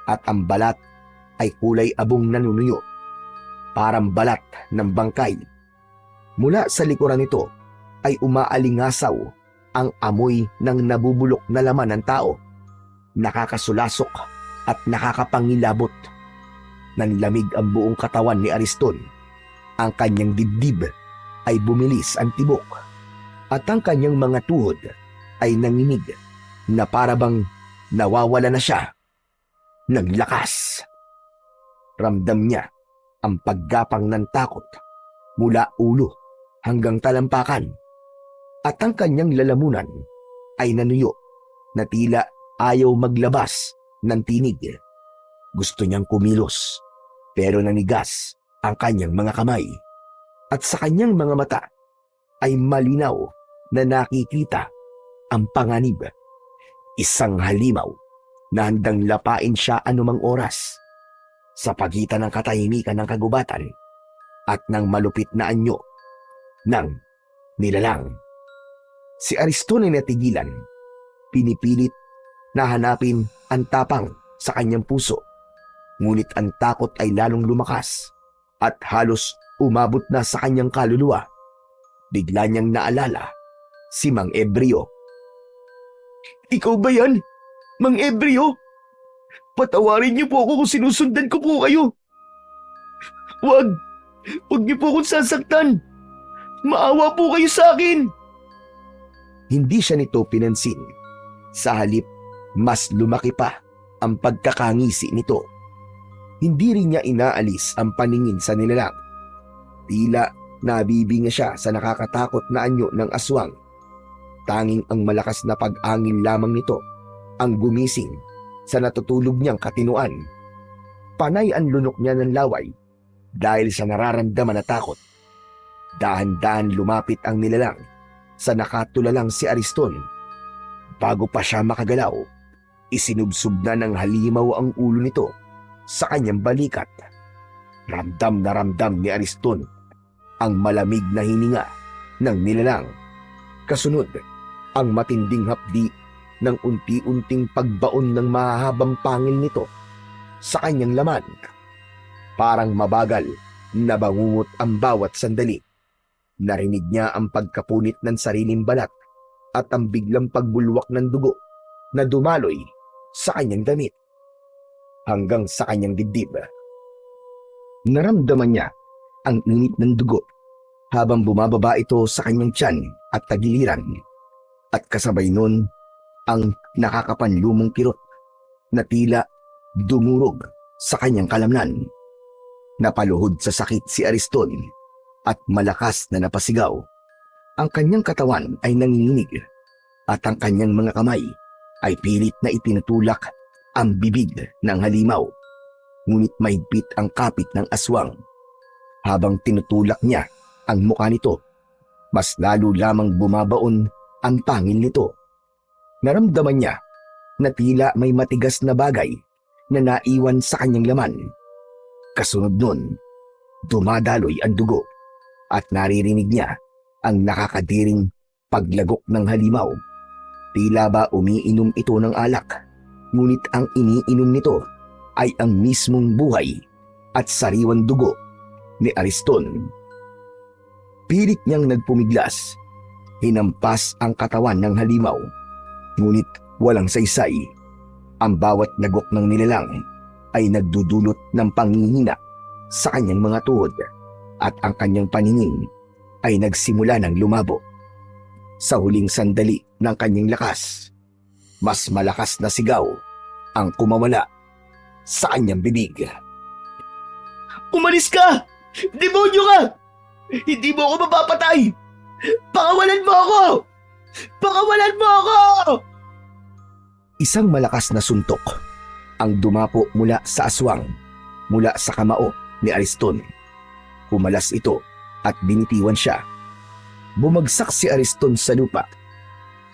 at ang balat ay kulay abong nanunuyo, parang balat ng bangkay. Mula sa likuran nito ay umaalingasaw ang amoy ng nabubulok na laman ng tao. Nakakasulasok at nakakapangilabot. Nanlamig ang buong katawan ni Ariston. Ang kanyang dibdib ay bumilis ang tibok at ang kanyang mga tuhod ay nanginig na parabang nawawala na siya ng lakas. Ramdam niya ang paggapang ng takot mula ulo hanggang talampakan at ang kanyang lalamunan ay nanuyo na tila ayaw maglabas ng tinig. Gusto niyang kumilos pero nanigas ang kanyang mga kamay at sa kanyang mga mata ay malinaw na nakikita ang panganib. Isang halimaw na handang lapain siya anumang oras sa pagitan ng katahimikan ng kagubatan at ng malupit na anyo ng nilalang. Si Ariston ay natigilan, pinipilit na hanapin ang tapang sa kanyang puso, ngunit ang takot ay lalong lumakas at halos umabot na sa kanyang kaluluwa. Bigla niyang naalala si Mang Ebreo. "Ikaw ba yan, Mang Ebreo? Patawarin niyo po ako kung sinusundan ko po kayo. Huwag niyo po akong sasaktan. Maawa po kayo sa akin." Hindi siya nito pinansin. Sa halip, mas lumaki pa ang pagkakangisi nito. Hindi rin niya inaalis ang paningin sa nilalang. Tila nabibinga siya sa nakakatakot na anyo ng aswang. Tanging ang malakas na pag-angin lamang nito ang gumising sa natutulog niyang katinuan. Panay ang lunok niya ng laway dahil sa nararamdaman na takot. Dahan-dahan lumapit ang nilalang sa nakatulalang si Ariston. Bago pa siya makagalaw, isinubsob na ng halimaw ang ulo nito sa kanyang balikat. Ramdam na ramdam ni Ariston ang malamig na hininga ng nilalang. Kasunod, ang matinding hapdi ng unti-unting pagbaon ng mahahabang pangil nito sa kanyang laman. Parang mabagal na bangungot ang bawat sandali. Narinig niya ang pagkapunit ng sariling balat at ang biglang pagbulwak ng dugo na dumaloy sa kanyang damit hanggang sa kanyang dibdib. Naramdaman niya ang init ng dugo habang bumababa ito sa kanyang tiyan at tagiliran, at kasabay nun ang nakakapanlumong kirot na tila dumurog sa kanyang kalamnan. Napaluhod sa sakit si Ariston at malakas na napasigaw. Ang kanyang katawan ay nanginginig at ang kanyang mga kamay ay pilit na itinutulak ang bibig ng halimaw. Ngunit mahigpit ang kapit ng aswang. Habang tinutulak niya ang mukha nito, mas lalo lamang bumabaon ang pangil nito. Naramdaman niya na tila may matigas na bagay na naiwan sa kanyang laman. Kasunod nun, dumadaloy ang dugo at naririnig niya ang nakakadiring paglagok ng halimaw. Tila ba umiinom ito ng alak, ngunit ang iniinom nito ay ang mismong buhay at sariwang dugo ni Ariston. Pilit niyang nagpumiglas, hinampas ang katawan ng halimaw, ngunit walang saysay. Ang bawat lagok ng nilalang ay nagdudulot ng panghihina sa kanyang mga tuhod at ang kanyang paningin ay nagsimula ng lumabo. Sa huling sandali ng kanyang lakas, mas malakas na sigaw ang kumawala sa kanyang bibig. "Umalis ka! Demonyo ka! Hindi mo ako mapapatay! Pakawalan mo ako! Pakawalan mo ako!" Isang malakas na suntok ang dumapo mula sa aswang, mula sa kamao ni Ariston. Pumalas ito at binitiwan siya. Bumagsak si Ariston sa lupa,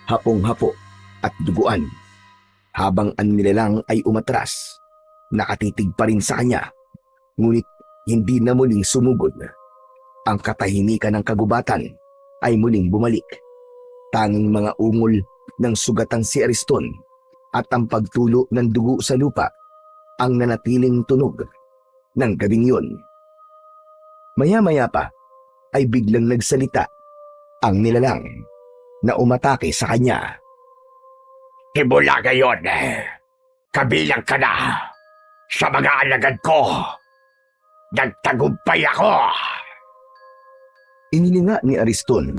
hapong-hapo at duguan, habang ang nilalang ay umatras. Nakatitig pa rin sa kanya, ngunit hindi na muling sumugod. Ang katahimikan ng kagubatan ay muling bumalik. Tanging mga ungol ng sugatan si Ariston at ang pagtulo ng dugo sa lupa ang nanatiling tunog ng gabing yun. Maya-maya pa ay biglang nagsalita ang nilalang na umatake sa kanya. Himula ngayon, kabilang ka na sa mga alagad ko. Nagtagumpay ako. Inilinga ni Ariston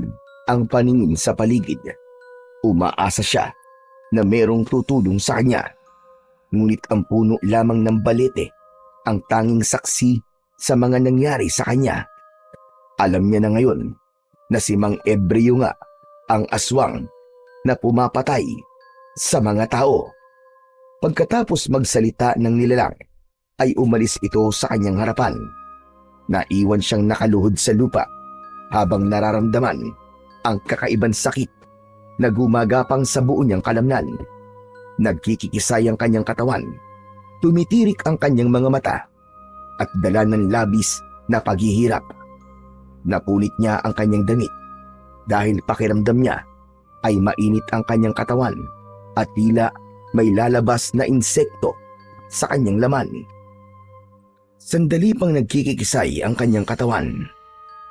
ang paningin sa paligid. Umaasa siya na merong tutulong sa kanya. Ngunit ang puno lamang ng balete ang tanging saksi sa mga nangyari sa kanya. Alam niya na ngayon na si Mang Ebreo nga ang aswang na pumapatay sa mga tao. Pagkatapos magsalita ng nilalang, ay umalis ito sa kanyang harapan. Naiwan siyang nakaluhod sa lupa habang nararamdaman ang kakaibang sakit na gumagapang sa buo niyang kalamnan. Nagkikikisay ang kanyang katawan, tumitirik ang kanyang mga mata, at dala ng labis na paghihirap. Napunit niya ang kanyang damit dahil pakiramdam niya ay mainit ang kanyang katawan at tila may lalabas na insekto sa kanyang laman. Sandali pang nagkikikisay ang kanyang katawan,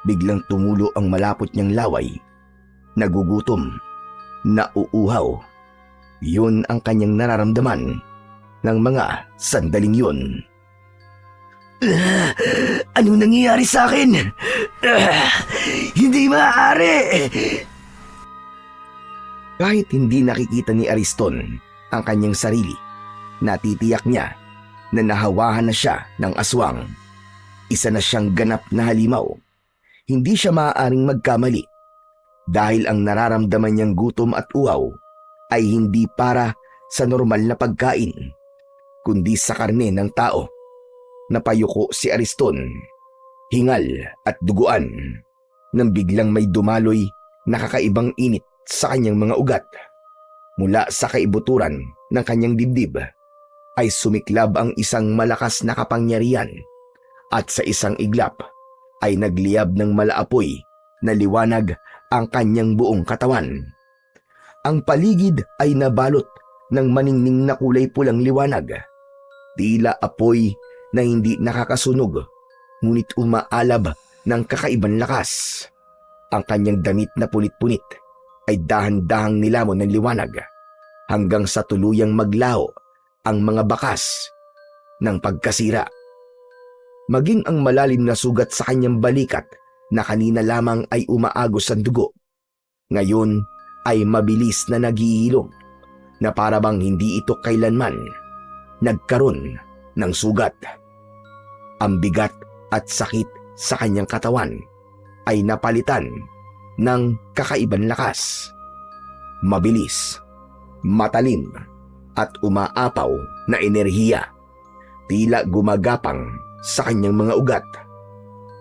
biglang tumulo ang malapot niyang laway. Nagugutom, nauuhaw. Yun ang kanyang nararamdaman ng mga sandaling yun. Anong nangyayari sa akin? Hindi maaari! Kahit hindi nakikita ni Ariston ang kanyang sarili, natitiyak niya na nahawahan na siya ng aswang. Isa na siyang ganap na halimaw. Hindi siya maaaring magkamali dahil ang nararamdaman niyang gutom at uhaw ay hindi para sa normal na pagkain, kundi sa karne ng tao. Napayuko si Ariston, hingal at duguan, nang biglang may dumaloy na kakaibang init sa kanyang mga ugat. Mula sa kaibuturan ng kanyang dibdib ay sumiklab ang isang malakas na kapangyarihan, at sa isang iglap ay nagliyab ng malaapoy na liwanag ang kanyang buong katawan. Ang paligid ay nabalot ng maningning na kulay pulang liwanag. Tila apoy na hindi nakakasunog, ngunit umaalab ng kakaibang lakas. Ang kanyang damit na punit-punit ay dahan-dahang nilamon ng liwanag hanggang sa tuluyang maglaho ang mga bakas ng pagkasira. Maging ang malalim na sugat sa kanyang balikat na kanina lamang ay umaagos ang dugo, ngayon ay mabilis na naghihilom, na parabang hindi ito kailanman nagkaroon ng sugat. Ang bigat at sakit sa kanyang katawan ay napalitan ng kakaibang lakas. Mabilis, matalim, at umaapaw na enerhiya, tila gumagapang sa kanyang mga ugat.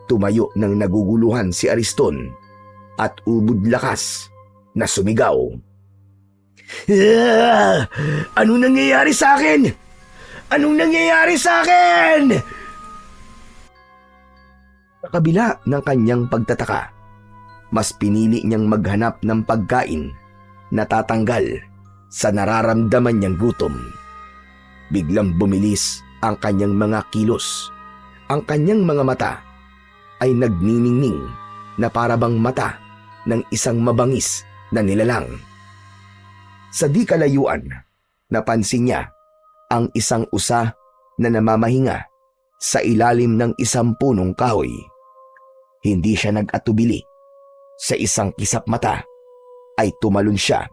Tumayo ng naguguluhan si Ariston at ubod lakas na sumigaw. Anong nangyayari sa akin? Anong nangyayari sa akin? Sa kabila ng kanyang pagtataka, mas pinili niyang maghanap ng pagkain na tatanggal sa nararamdaman niyang gutom. Biglang bumilis ang kanyang mga kilos. Ang kanyang mga mata ay nagniningning na parabang mata ng isang mabangis na nilalang. Sa di kalayuan, napansin niya ang isang usa na namamahinga sa ilalim ng isang punong kahoy. Hindi siya nag-atubili. Sa isang kisap mata ay tumalon siya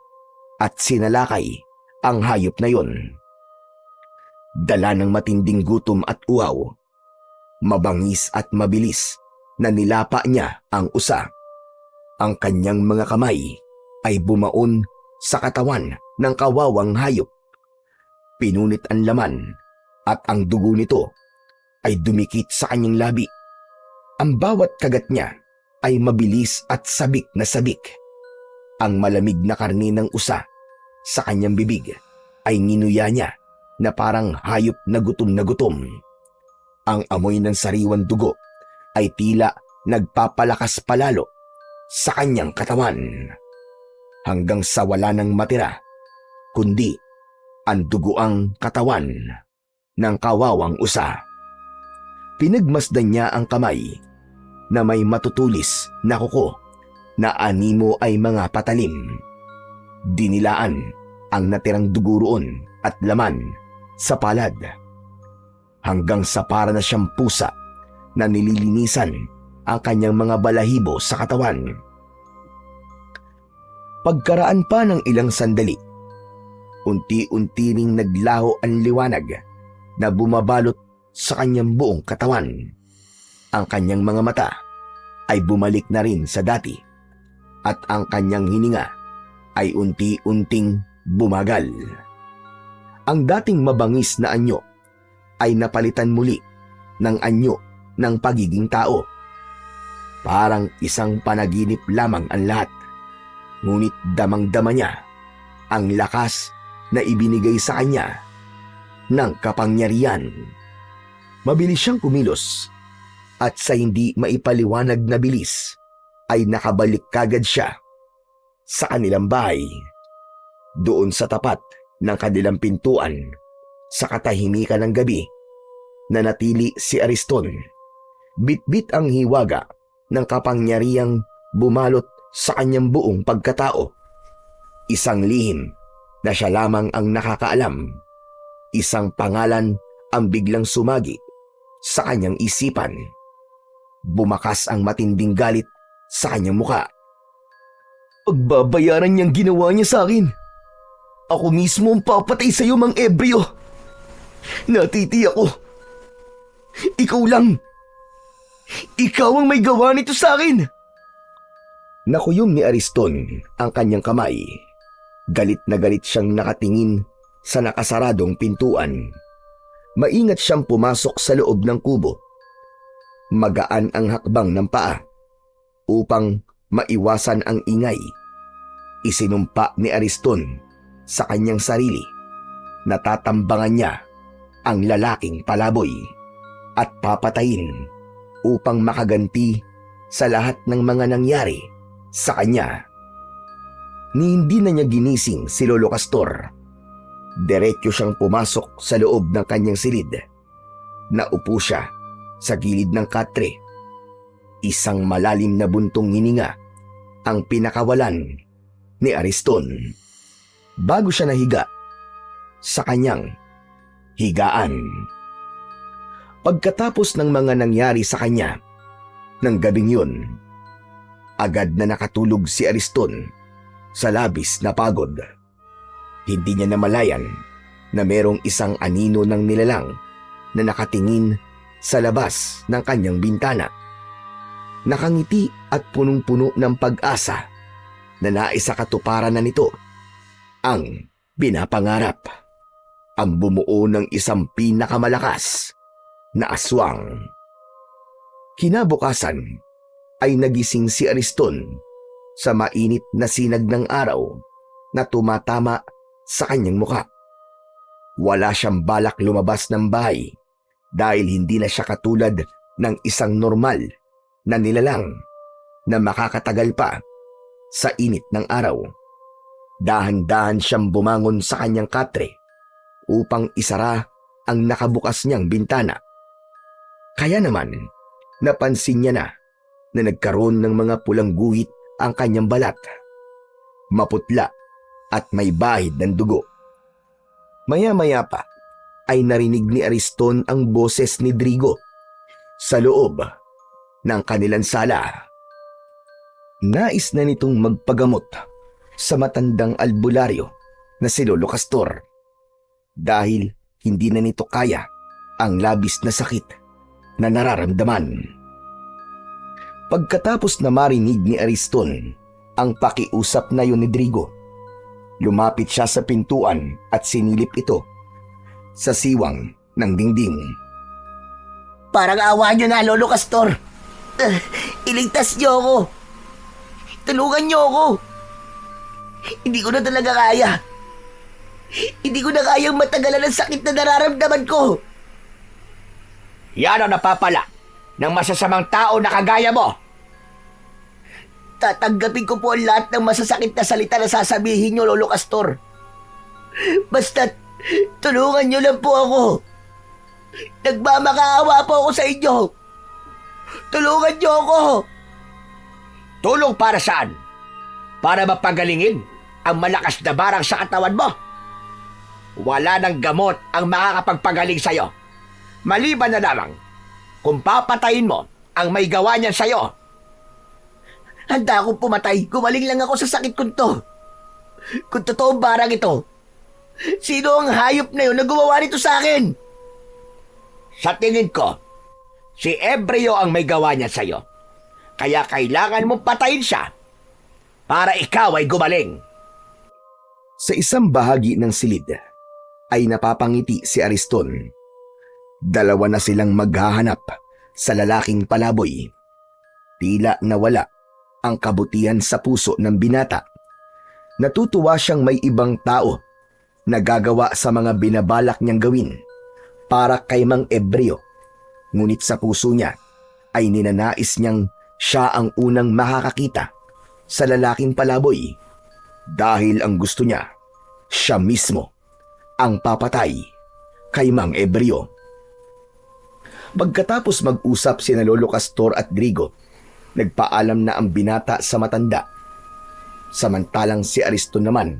at sinalakay ang hayop na yon. Dala ng matinding gutom at uhaw, mabangis at mabilis na nilapa niya ang usa. Ang kanyang mga kamay ay bumaon sa katawan ng kawawang hayop. Pinunit ang laman at ang dugo nito ay dumikit sa kanyang labi. Ang bawat kagat niya ay mabilis at sabik na sabik. Ang malamig na karne ng usa sa kanyang bibig ay nginuya niya na parang hayop na gutom na gutom. Ang amoy ng sariwang dugo ay tila nagpapalakas palalo sa kanyang katawan, hanggang sa wala nang matira kundi ang duguang katawan ng kawawang usa. Pinagmasdan niya ang kamay na may matutulis na kuko na animo ay mga patalim. Dinilaan ang natirang dugo roon at laman sa palad, hanggang sa para na siyang pusa na nililinisan ang kanyang mga balahibo sa katawan. Pagkaraan pa ng ilang sandali, unti-unti ring naglaho ang liwanag na bumabalot sa kanyang buong katawan. Ang kanyang mga mata ay bumalik na rin sa dati, at ang kanyang hininga ay unti-unting bumagal. Ang dating mabangis na anyo ay napalitan muli ng anyo ng pagiging tao. Parang isang panaginip lamang ang lahat. Ngunit damang-dama niya ang lakas na ibinigay sa kanya ng kapangyarihan. Mabilis siyang kumilos at sa hindi maipaliwanag na bilis ay nakabalik kagad siya sa kanilang bahay. Doon sa tapat ng kanilang pintuan, sa katahimikan ng gabi, nanatili si Ariston. Bit-bit ang hiwaga ng kapangyarihang bumalot sa kanyang buong pagkatao. Isang lihim na siya lamang ang nakakaalam. Isang pangalan ang biglang sumagi sa kanyang isipan. Bumakas ang matinding galit sa kanyang muka. Pagbabayaran niyang ginawa niya sa akin. Ako mismo ang papatay sa iyo, Mang Ebreo. Natitiyak ko. Ikaw lang. Ikaw ang may gawa nito sa akin. Nakuyom ni Ariston ang kanyang kamay. Galit na galit siyang nakatingin sa nakasaradong pintuan. Maingat siyang pumasok sa loob ng kubo. Magaan ang hakbang ng paa upang maiwasan ang ingay. Isinumpa ni Ariston sa kanyang sarili na tatambangan niya ang lalaking palaboy at papatayin upang makaganti sa lahat ng mga nangyari sa kanya. Ni hindi na niya ginising si Lolo Castor. Diretso siyang pumasok sa loob ng kanyang silid. Naupo siya sa gilid ng katre. Isang malalim na buntong hininga ang pinakawalan ni Ariston bago siya nahiga sa kanyang higaan. Pagkatapos ng mga nangyari sa kanya ng gabing yun, agad na nakatulog si Ariston sa labis na pagod. Hindi niya namalayan na merong isang anino ng nilalang na nakatingin sa labas ng kanyang bintana. Nakangiti at punong-puno ng pag-asa na naisakatuparan na nito ang binapangarap. Ang bumuo ng isang pinakamalakas na aswang. Kinabukasan ay nagising si Ariston sa mainit na sinag ng araw na tumatama sa kanyang muka. Wala siyang balak lumabas ng bahay dahil hindi na siya katulad ng isang normal na nilalang na makakatagal pa sa init ng araw. Dahan-dahan siyang bumangon sa kanyang katre upang isara ang nakabukas niyang bintana. Kaya naman, napansin niya na nagkaroon ng mga pulang guhit ang kanyang balat. Maputla at may bahid ng dugo. Maya-maya pa ay narinig ni Ariston ang boses ni Drigo sa loob ng kanilang sala. Nais na nitong magpagamot sa matandang albularyo na si Lolo Castor dahil hindi na nito kaya ang labis na sakit na nararamdaman. Pagkatapos na marinig ni Ariston ang pakiusap na yun ni Drigo, lumapit siya sa pintuan at sinilip ito sa siwang ng dingding. Parang awa niyo na, Lolo Castor. Iligtas niyo ako. Tulungan niyo ako. Hindi ko na talaga kaya. Hindi ko na kayang matagalan ang sakit na nararamdaman ko. Yan ang napapala ng masasamang tao na kagaya mo. Tatanggapin ko po ang lahat ng masasakit na salita na sasabihin niyo, Lolo Castor. Basta't tulungan niyo lang po ako. Nagmamakaawa po ako sa inyo. Tulungan niyo ako. Tulong para saan? Para mapagalingin ang malakas na barang sa katawan mo? Wala nang gamot ang makakapagpagaling sa'yo. Maliban na lamang kung papatayin mo ang may gawa niyan sa'yo. Handa akong pumatay. Gumaling lang ako sa sakit ko to. Kung totoong barang ito, sino ang hayop na yun na gumawa nito sa akin? Sa tingin ko, si Ebreo ang may gawa niya sa'yo. Kaya kailangan mong patayin siya para ikaw ay gumaling. Sa isang bahagi ng silid ay napapangiti si Ariston. Dalawa na silang maghahanap sa lalaking palaboy. Tila nawala ang kabutihan sa puso ng binata. Natutuwa siyang may ibang tao na gagawa sa mga binabalak niyang gawin para kay Mang Ebreo. Ngunit sa puso niya ay ninanais niyang siya ang unang makakakita sa lalaking palaboy dahil ang gusto niya, siya mismo ang papatay kay Mang Ebreo. Pagkatapos mag-usap sina Lolo Castor at Drigo, nagpaalam na ang binata sa matanda. Samantalang si Ariston naman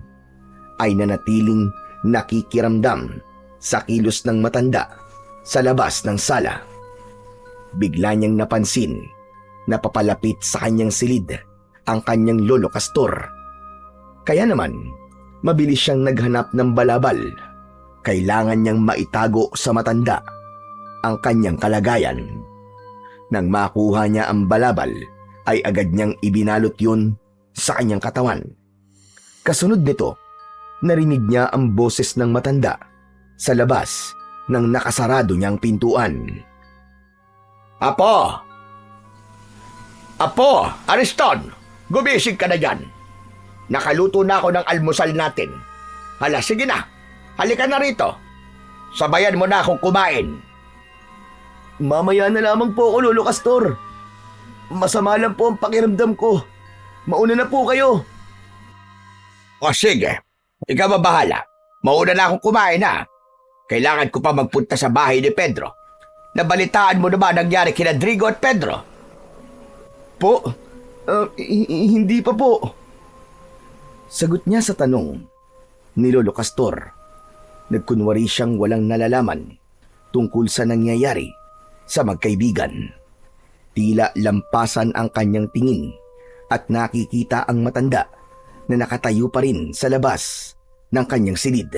ay nanatiling nakikiramdam sa kilos ng matanda sa labas ng sala. Bigla niyang napansin na papalapit sa kanyang silid ang kanyang Lolo Castor. Kaya naman, mabilis siyang naghanap ng balabal. Kailangan niyang maitago sa matanda ang kanyang kalagayan. Nang makuha niya ang balabal, ay agad niyang ibinalot yun sa kanyang katawan. Kasunod nito, narinig niya ang boses ng matanda sa labas ng nakasarado niyang pintuan. Apo! Apo! Ariston! Gumising ka na dyan. Nakaluto na ako ng almusal natin. Hala, sige na. Halika na rito. Sabayan mo na akong kumain. Mamaya na lamang po ako, Lolo Castor. Masama lang po ang pakiramdam ko. Mauna na po kayo. O sige, ikaw mabahala. Mauna na akong kumain ha. Kailangan ko pa magpunta sa bahay ni Pedro. Nabalitaan mo na ba nangyari kina Drigo at Pedro? Po? Hindi pa po. Sagot niya sa tanong ni Lolo Castor. Nagkunwari siyang walang nalalaman tungkol sa nangyayari sa magkaibigan. Tila lampasan ang kanyang tingin at nakikita ang matanda na nakatayo pa rin sa labas ng kanyang silid.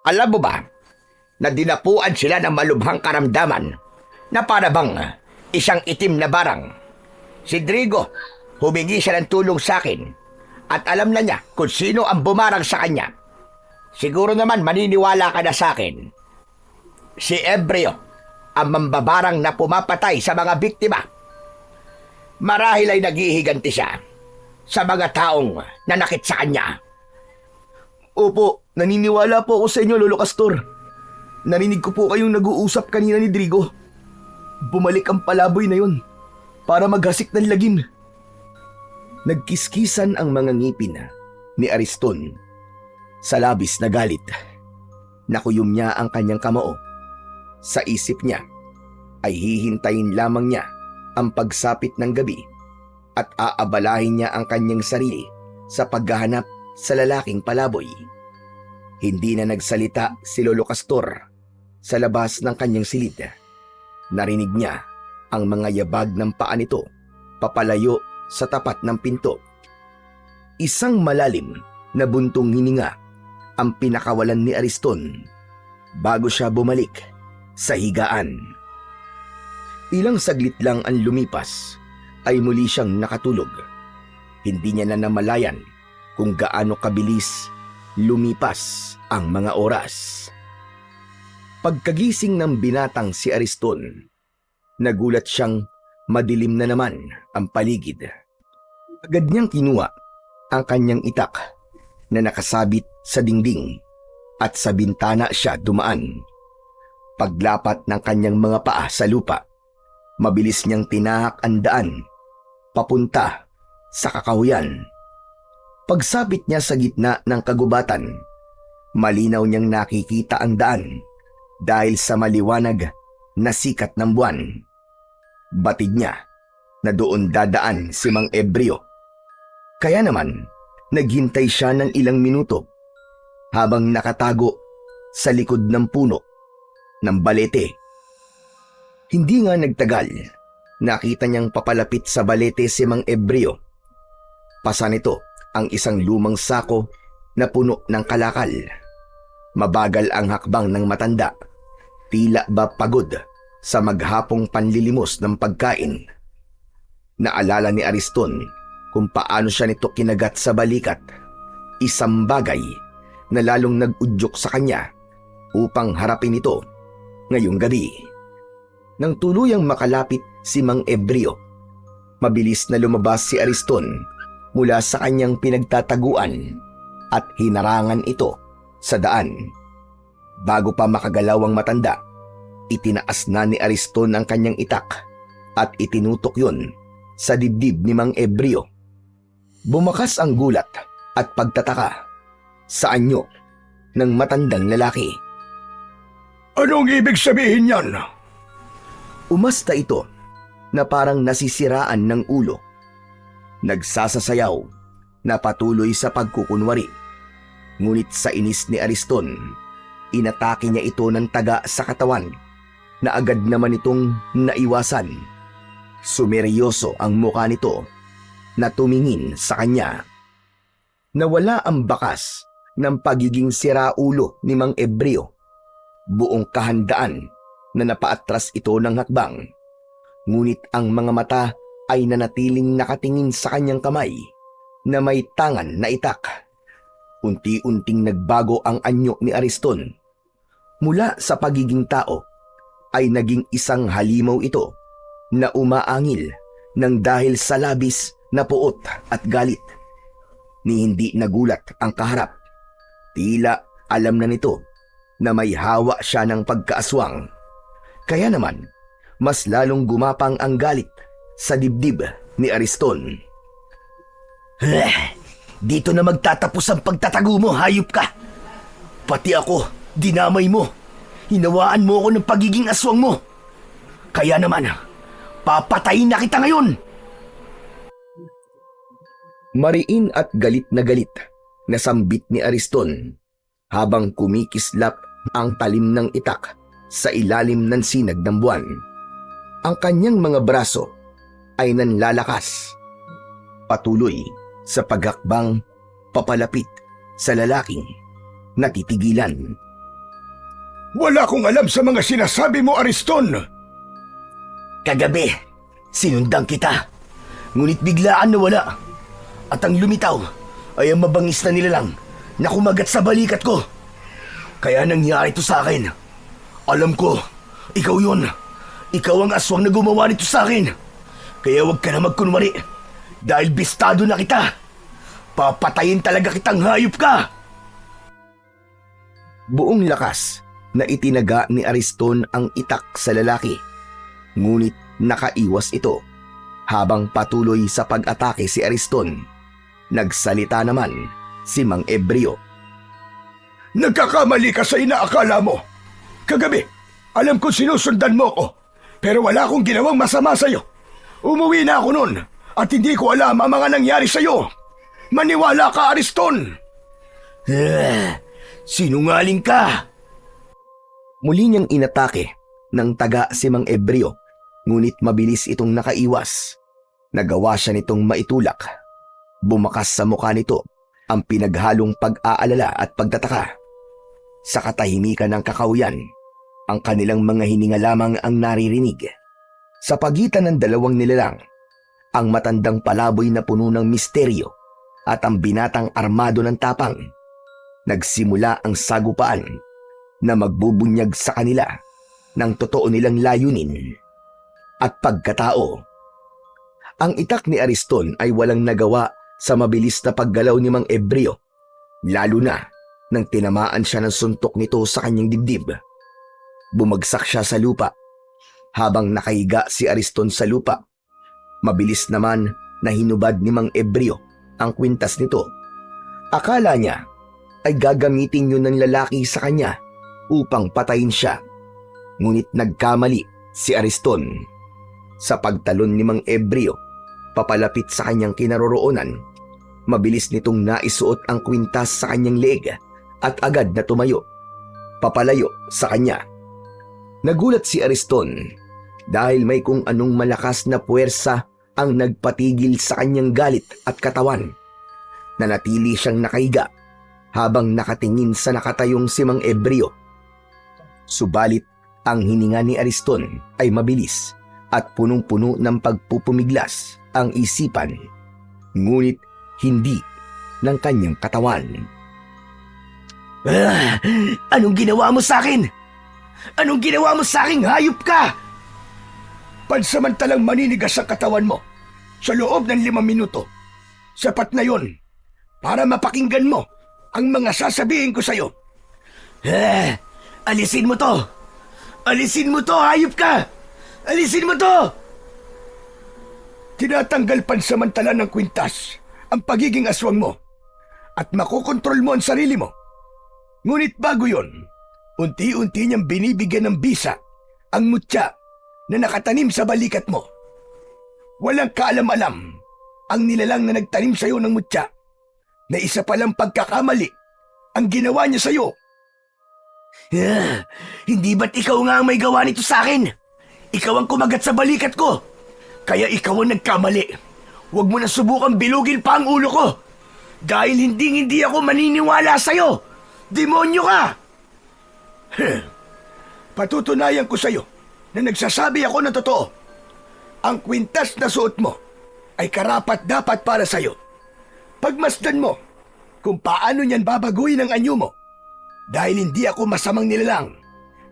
Alam mo ba na dinapuan sila ng malubhang karamdaman na para bang isang itim na barang? Si Drigo, humingi siya ng tulong sa akin at alam na niya kung sino ang bumarang sa kanya. Siguro naman maniniwala ka na sa akin. Si Ebreo, ang mambabarang na pumapatay sa mga biktima. Marahil ay naghihiganti siya sa mga taong nanakit sa kanya. Opo, naniniwala po ako sa inyo, Lolo Castor. Narinig ko po kayong nag-uusap kanina ni Drigo. Bumalik ang palaboy na yun para maghasik ng lagim. Nagkiskisan ang mga ngipin ni Ariston sa labis na galit. Nakuyom niya ang kanyang kamao. Sa isip niya ay hihintayin lamang niya ang pagsapit ng gabi at aabalahin niya ang kanyang sarili sa paghahanap sa lalaking palaboy. Hindi na nagsalita si Lolo Castor sa labas ng kanyang silid. Narinig niya ang mga yabag ng paa nito papalayo sa tapat ng pinto. Isang malalim na buntong hininga ang pinakawalan ni Ariston bago siya bumalik sa higaan. Ilang saglit lang ang lumipas ay muli siyang nakatulog. Hindi niya na namalayan kung gaano kabilis lumipas ang mga oras. Pagkagising ng binatang si Ariston, nagulat siyang madilim na naman ang paligid. Agad niyang kinuha ang kanyang itak na nakasabit sa dingding at sa bintana siya dumaan. Paglapat ng kanyang mga paa sa lupa, mabilis niyang tinahak ang daan papunta sa kakahuyan. Pagsapit niya sa gitna ng kagubatan, malinaw niyang nakikita ang daan dahil sa maliwanag na sikat ng buwan. Batid niya na doon dadaan si Mang Ebreo. Kaya naman, naghintay siya ng ilang minuto habang nakatago sa likod ng puno ng balete. Hindi nga nagtagal, nakita niyang papalapit sa balete si Mang Ebreo. Pasa nito ang isang lumang sako na puno ng kalakal. Mabagal ang hakbang ng matanda, tila ba pagod sa maghapong panlilimos ng pagkain. Naalala ni Ariston kung paano siya nito kinagat sa balikat Isang bagay na lalong nag-udyok sa kanya upang harapin ito ngayong gabi. Nang tuluyang makalapit si Mang Ebrio, mabilis na lumabas si Ariston mula sa kanyang pinagtataguan at hinarangan ito sa daan. Bago pa makagalaw ang matanda, itinaas na ni Ariston ang kanyang itak at itinutok yun sa dibdib ni Mang Ebrio. Bumakas ang gulat at pagtataka sa anyo ng matandang lalaki. Anong ibig sabihin yan? Umasta ito na parang nasisiraan ng ulo. Nagsasasayaw na patuloy sa pagkukunwari. Ngunit sa inis ni Ariston, inatake niya ito ng taga sa katawan na agad naman itong naiwasan. Sumeryoso ang mukha nito na tumingin sa kanya. Nawala ang bakas ng pagiging siraulo ni Mang Ebrio. Buong kahandaan na napaatras ito ng hakbang. Ngunit ang mga mata ay nanatiling nakatingin sa kanyang kamay na may tangan na itak. Unti-unting nagbago ang anyo ni Ariston. Mula sa pagiging tao ay naging isang halimaw ito na umaangil ng dahil sa labis na puot at galit. Ni hindi nagulat ang kaharap. Tila alam na nito na may hawa siya ng pagkaaswang. Kaya naman, mas lalong gumapang ang galit sa dibdib ni Ariston. Dito na magtatapos ang pagtatago mo, hayop ka! Pati ako, dinamay mo. Hinawaan mo ako ng pagiging aswang mo. Kaya naman, papatayin na kita ngayon! Mariin at galit na sambit ni Ariston habang kumikislap ang talim ng itak sa ilalim ng sinag ng buwan. Ang kanyang mga braso ay nanlalakas. Patuloy sa paghakbang papalapit sa lalaking natitigilan. Wala akong alam sa mga sinasabi mo, Ariston. Kagabi, sinundan kita. Ngunit biglaan nawala. At ang lumitaw ay ang mabangis na nilalang na kumagat sa balikat ko. Kaya nangyari ito sa akin. Alam ko, ikaw yun. Ikaw ang aswang na gumawa nito sa akin. Kaya huwag ka na magkunwari. Dahil bistado na kita. Papatayin talaga kitang hayop ka. Buong lakas na itinaga ni Ariston ang itak sa lalaki. Ngunit nakaiwas ito. Habang patuloy sa pag-atake si Ariston, nagsalita naman si Mang Ebrio. Nagkakamali ka sa inaakala mo. Kagabi, alam ko sinusundan mo ko, pero wala akong ginawang masama sa'yo. Umuwi na ako noon at hindi ko alam ang mga nangyari sa'yo. Maniwala ka, Ariston! Sinungaling ka! Muli niyang inatake ng taga si Mang Ebrio, ngunit mabilis itong nakaiwas. Nagawa siya nitong maitulak. Bumakas sa mukha nito ang pinaghalong pag-aalala at pagtataka. Sa katahimikan ng kakauyan, ang kanilang mga hininga lamang ang naririnig. Sa pagitan ng dalawang nilalang, ang matandang palaboy na puno ng misteryo at ang binatang armado ng tapang. Nagsimula ang sagupaan na magbubunyag sa kanila ng totoo nilang layunin at pagkatao. Ang itak ni Ariston ay walang nagawa sa mabilis na paggalaw ni Mang Ebrio, lalo na nang tinamaan siya ng suntok nito sa kanyang dibdib. Bumagsak siya sa lupa. Habang nakahiga si Ariston sa lupa, mabilis naman na hinubad ni Mang Ebrio ang kwintas nito. Akala niya ay gagamitin yun ng lalaki sa kanya upang patayin siya. Ngunit nagkamali si Ariston. Sa pagtalon ni Mang Ebrio papalapit sa kanyang kinaroroonan, mabilis nitong naisuot ang kwintas sa kanyang leeg at agad na tumayo, papalayo sa kanya. Nagulat si Ariston dahil may kung anong malakas na puwersa ang nagpatigil sa kanyang galit at katawan. Nanatili siyang nakahiga habang nakatingin sa nakatayong si Mang Ebrio. Subalit ang hininga ni Ariston ay mabilis at punong-puno ng pagpupumiglas ang isipan. Ngunit hindi ng kanyang katawan. Anong ginawa mo sa akin? Anong ginawa mo sa akin, hayop ka? Pansamantalang maninigas ang katawan mo sa loob ng 5 minuto. Sapat na yon para mapakinggan mo ang mga sasabihin ko sa'yo. Alisin mo to! Alisin mo to, hayop ka! Alisin mo to! Tinatanggal pansamantala ng kwintas ang pagiging aswang mo at makokontrol mo ang sarili mo. Ngunit bago yon, unti-unti niyang binibigyan ng bisa ang mutya na nakatanim sa balikat mo. Walang kaalam-alam ang nilalang na nagtanim sa'yo ng mutya na isa palang pagkakamali ang ginawa niya sa'yo. Hindi ba't ikaw nga ang may gawa nito sa akin? Ikaw ang kumagat sa balikat ko. Kaya ikaw ang nagkamali. Huwag mo na subukang bilugin pa ang ulo ko. Dahil hindi ako maniniwala sa'yo. Demonyo ka! Patutunayan ko sa'yo na nagsasabi ako ng totoo. Ang kwintas na suot mo ay karapat-dapat para sa'yo. Pagmasdan mo kung paano niyan babaguhin ang anyo mo. Dahil hindi ako masamang nilalang,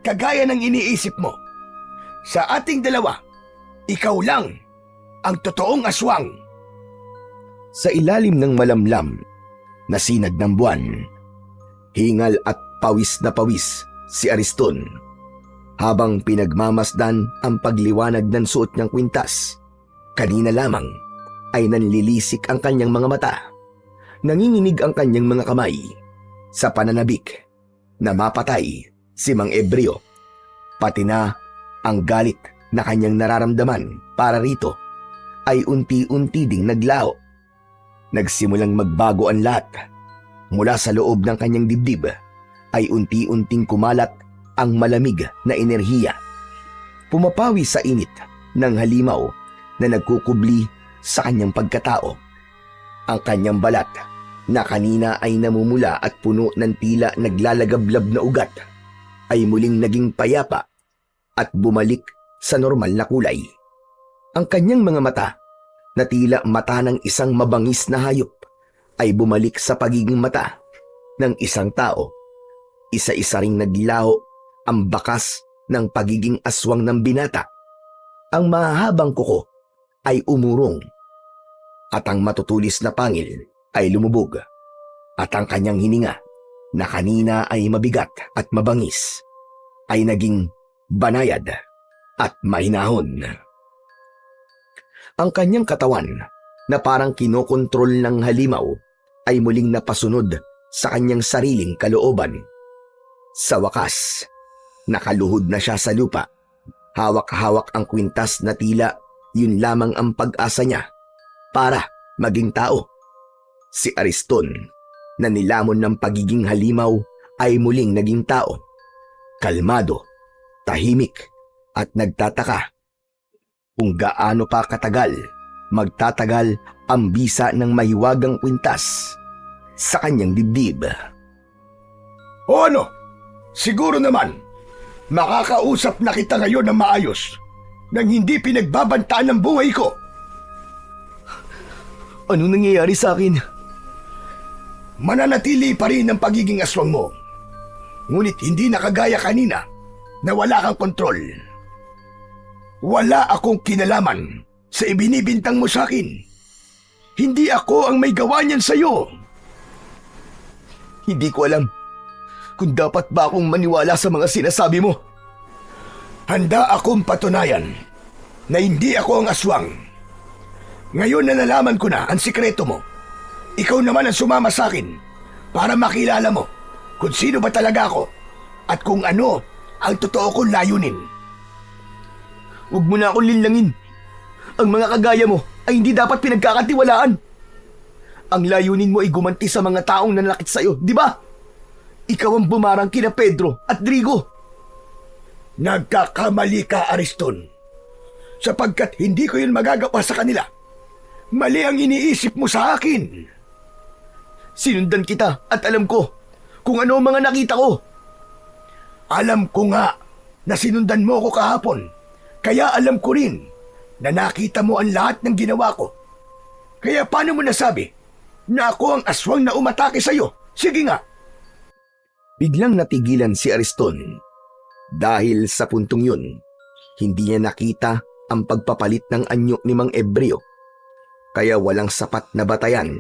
kagaya ng iniisip mo. Sa ating dalawa, ikaw lang ang totoong aswang. Sa ilalim ng malamlam na sinag ng buwan, hingal at pawis na pawis si Ariston habang pinagmamasdan ang pagliwanag ng suot niyang kwintas. Kanina lamang ay nanlilisik ang kanyang mga mata. Nanginginig ang kanyang mga kamay sa pananabik na mapatay si Mang Ebreo, pati na ang galit na kanyang nararamdaman para rito ay unti-unti ding naglaho. Nagsimulang magbago ang lahat. Mula sa loob ng kanyang dibdib ay unti-unting kumalat ang malamig na enerhiya. Pumapawi sa init ng halimaw na nagkukubli sa kanyang pagkatao. Ang kanyang balat na kanina ay namumula at puno ng tila naglalagablab na ugat ay muling naging payapa at bumalik sa normal na kulay. Ang kanyang mga mata na tila mata ng isang mabangis na hayop ay bumalik sa pagiging mata ng isang tao. Isa-isa ring naglaho ang bakas ng pagiging aswang ng binata. Ang mahahabang kuko ay umurong at ang matutulis na pangil ay lumubog at ang kanyang hininga na kanina ay mabigat at mabangis ay naging banayad at mahinahon. Ang kanyang katawan na parang kinokontrol ng halimaw ay muling napasunod sa kanyang sariling kalooban. Sa wakas, nakaluhod na siya sa lupa. Hawak-hawak ang kwintas na tila yun lamang ang pag-asa niya para maging tao. Si Ariston, na nilamon ng pagiging halimaw, ay muling naging tao. Kalmado, tahimik, at nagtataka kung gaano pa katagal magtatagal ang bisa ng mahiwagang kwintas sa kanyang dibdib. O ano? Siguro naman, makakausap na kita ngayon ng maayos nang hindi pinagbabantaan ng buhay ko. Anong nangyayari sa akin? Mananatili pa rin ang pagiging aswang mo. Ngunit hindi na kagaya kanina na wala kang kontrol. Wala akong kinalaman sa ibinibintang mo sa akin. Hindi ako ang may gawa niyan sa'yo. Hindi ko alam kung dapat ba akong maniwala sa mga sinasabi mo. Handa akong patunayan na hindi ako ang aswang. Ngayon na nalaman ko na ang sikreto mo, ikaw naman ang sumama sa akin para makilala mo kung sino ba talaga ako at kung ano ang totoo kong layunin. Huwag mo na akong linlangin. Ang mga kagaya mo ay hindi dapat pinagkakatiwalaan. Ang layunin mo ay gumanti sa mga taong nanakit sa'yo, di ba? Ikaw ang bumarang kina Pedro at Drigo. Nagkakamali ka, Ariston. Sapagkat hindi ko yun magagawa sa kanila. Mali ang iniisip mo sa akin. Sinundan kita at alam ko kung ano ang mga nakita ko. Alam ko nga na sinundan mo ako kahapon. Kaya alam ko rin na nakita mo ang lahat ng ginawa ko. Kaya paano mo nasabi na ako ang aswang na umatake sa'yo. Sige nga. Biglang natigilan si Ariston. Dahil sa puntong yun, hindi niya nakita ang pagpapalit ng anyo ni Mang Ebreo. Kaya walang sapat na batayan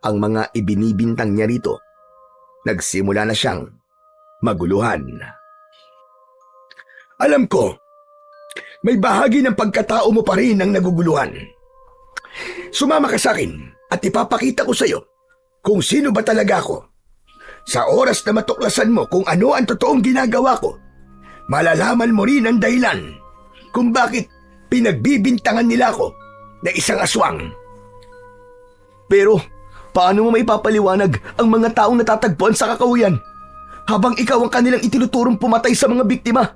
ang mga ibinibintang niya rito. Nagsimula na siyang maguluhan. Alam ko, may bahagi ng pagkatao mo pa rin ang naguguluhan. Sumama ka sa akin at ipapakita ko sa'yo kung sino ba talaga ako. Sa oras na matuklasan mo kung ano ang totoong ginagawa ko, malalaman mo rin ang dahilan kung bakit pinagbibintangan nila ako na isang aswang. Pero, paano mo maipapaliwanag ang mga taong natatagpuan sa kakahuyan habang ikaw ang kanilang itinuturong pumatay sa mga biktima?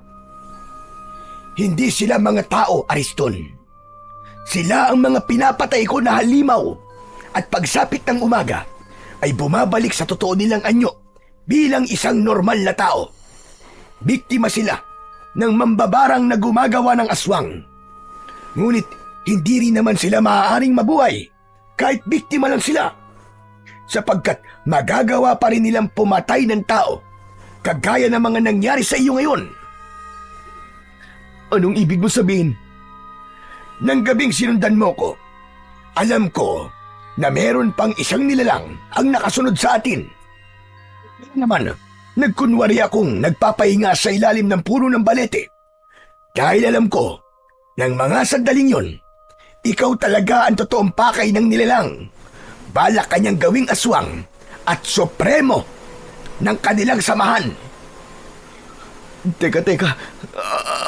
Hindi sila mga tao, Ariston. Sila ang mga pinapatay ko na halimaw at pagsapit ng umaga ay bumabalik sa totoo nilang anyo bilang isang normal na tao. Biktima sila ng mambabarang na gumagawa ng aswang. Ngunit hindi rin naman sila maaaring mabuhay kahit biktima lang sila, sapagkat magagawa pa rin nilang pumatay ng tao kagaya ng mga nangyari sa iyo ngayon. Anong ibig mo sabihin? Nang gabing sinundan mo ko, alam ko na meron pang isang nilalang ang nakasunod sa atin. Kaya naman, nagkunwari akong nagpapahinga sa ilalim ng puno ng balete. Dahil alam ko, ng mga sandaling yon, ikaw talaga ang totoong pakay ng nilalang. Balak kanyang gawing aswang at supremo ng kanilang samahan. Teka,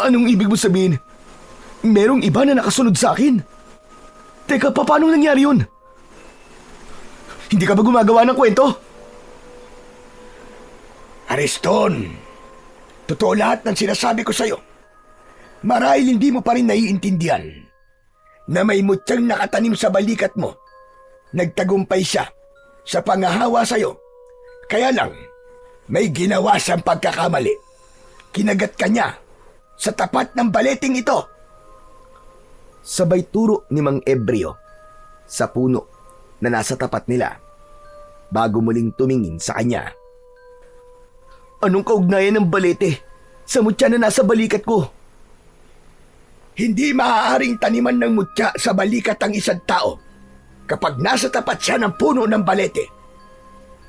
anong ibig mo sabihin? Merong iba na nakasunod sa akin? Teka, paano nangyari yun? Hindi ka ba gumagawa ng kwento? Ariston, totoo lahat ng sinasabi ko sa'yo. Marahil hindi mo pa rin naiintindihan na may mutyang nakatanim sa balikat mo. Nagtagumpay siya sa pangahawa sa'yo. Kaya lang, may ginawa siyang pagkakamali. Kinagat ka niya sa tapat ng baleting ito. Sabay turo ni Mang Ebreo sa puno na nasa tapat nila bago muling tumingin sa kanya. Anong kaugnayan ng balete sa mutya na nasa balikat ko? Hindi maaaring taniman ng mutya sa balikat ang isang tao kapag nasa tapat siya ng puno ng balete.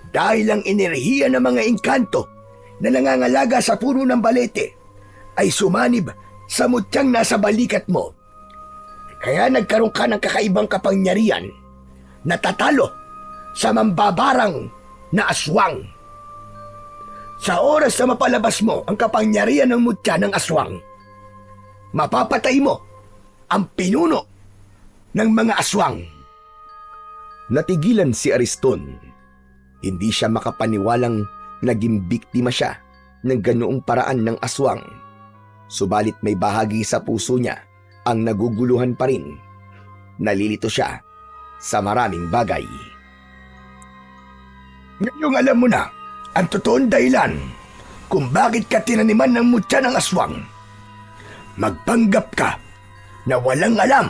Dahil ang enerhiya ng mga engkanto na nangangalaga sa puno ng balete ay sumanib sa mutyang nasa balikat mo. Kaya nagkaroon ka ng kakaibang kapangyarihan na tatalo sa mambabarang na aswang. Sa oras na mapalabas mo ang kapangyarihan ng mutya ng aswang, mapapatay mo ang pinuno ng mga aswang. Natigilan si Ariston. Hindi siya makapaniwalang naging biktima siya ng ganoong paraan ng aswang. Subalit may bahagi sa puso niya ang naguguluhan pa rin. Nalilito siya sa maraming bagay. Ngayong alam mo na ang totoong dahilan kung bakit ka tinaniman ng mutya ng aswang. Magpanggap ka na walang alam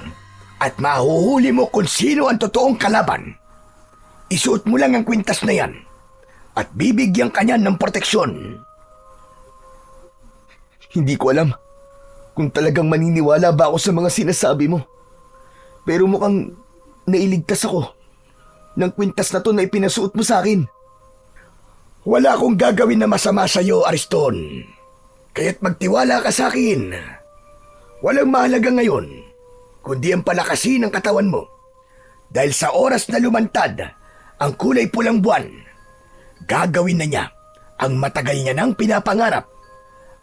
at mahuhuli mo kung sino ang totoong kalaban. Isuot mo lang ang kwintas na yan at bibigyan ka niya ng proteksyon. Hindi ko alam kung talagang maniniwala ba ako sa mga sinasabi mo. Pero mukhang nailigtas ako ng kwintas na to na ipinasuot mo sa akin. Wala akong gagawin na masama sa iyo, Ariston. Kaya't magtiwala ka sa akin. Walang mahalaga ngayon, kundi ang palakasin ng katawan mo. Dahil sa oras na lumantad ang kulay pulang buwan, gagawin na niya ang matagal niya nang pinapangarap,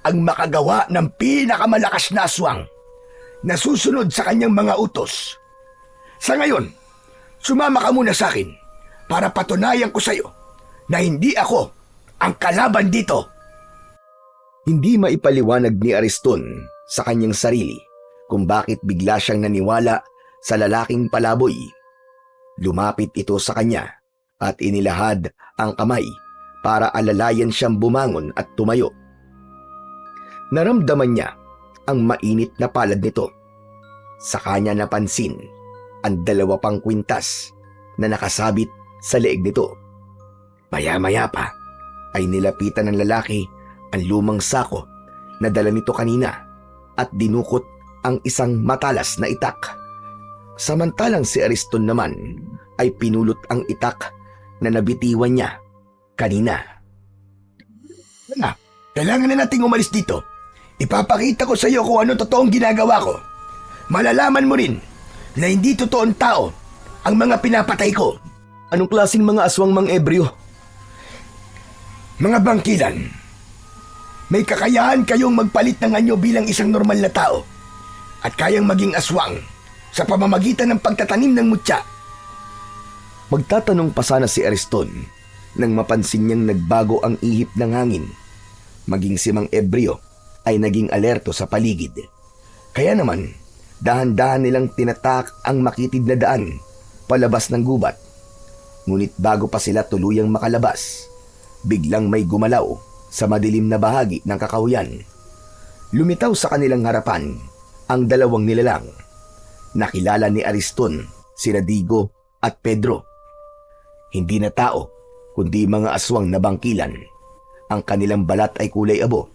ang makagawa ng pinakamalakas na aswang na susunod sa kanyang mga utos. Sa ngayon, sumama ka muna sa akin para patunayan ko sa iyo na hindi ako ang kalaban dito. Hindi maipaliwanag ni Ariston sa kanyang sarili kung bakit bigla siyang naniwala sa lalaking palaboy. Lumapit ito sa kanya at inilahad ang kamay para alalayan siyang bumangon at tumayo. Naramdaman niya ang mainit na palad nito. Sa kanya napansin ang 2 pang kwintas na nakasabit sa leeg nito. Maya-maya pa ay nilapitan ng lalaki ang lumang sako na dala nito kanina at dinukot ang isang matalas na itak. Samantalang si Ariston naman ay pinulot ang itak na nabitiwan niya kanina. Kailangan na nating umalis dito. Ipapakita ko sa iyo kung ano totoong ginagawa ko. Malalaman mo rin na hindi totoong tao ang mga pinapatay ko. Anong klaseng mga aswang Mang Ebreo? Mga bangkilan. May kakayahan kayong magpalit ng anyo bilang isang normal na tao at kayang maging aswang sa pamamagitan ng pagtatanim ng mutya. Magtatanong pa sana si Ariston nang mapansin niyang nagbago ang ihip ng hangin. Maging si Mang Ebreo ay naging alerto sa paligid. Kaya naman, dahan-dahan nilang tinatak ang makitid na daan palabas ng gubat. Ngunit bago pa sila tuluyang makalabas, biglang may gumalaw sa madilim na bahagi ng kakahuyan. Lumitaw sa kanilang harapan ang dalawang nilalang. Nakilala ni Ariston sina Digo at Pedro. Hindi na tao, kundi mga aswang na bangkilan. Ang kanilang balat ay kulay abo,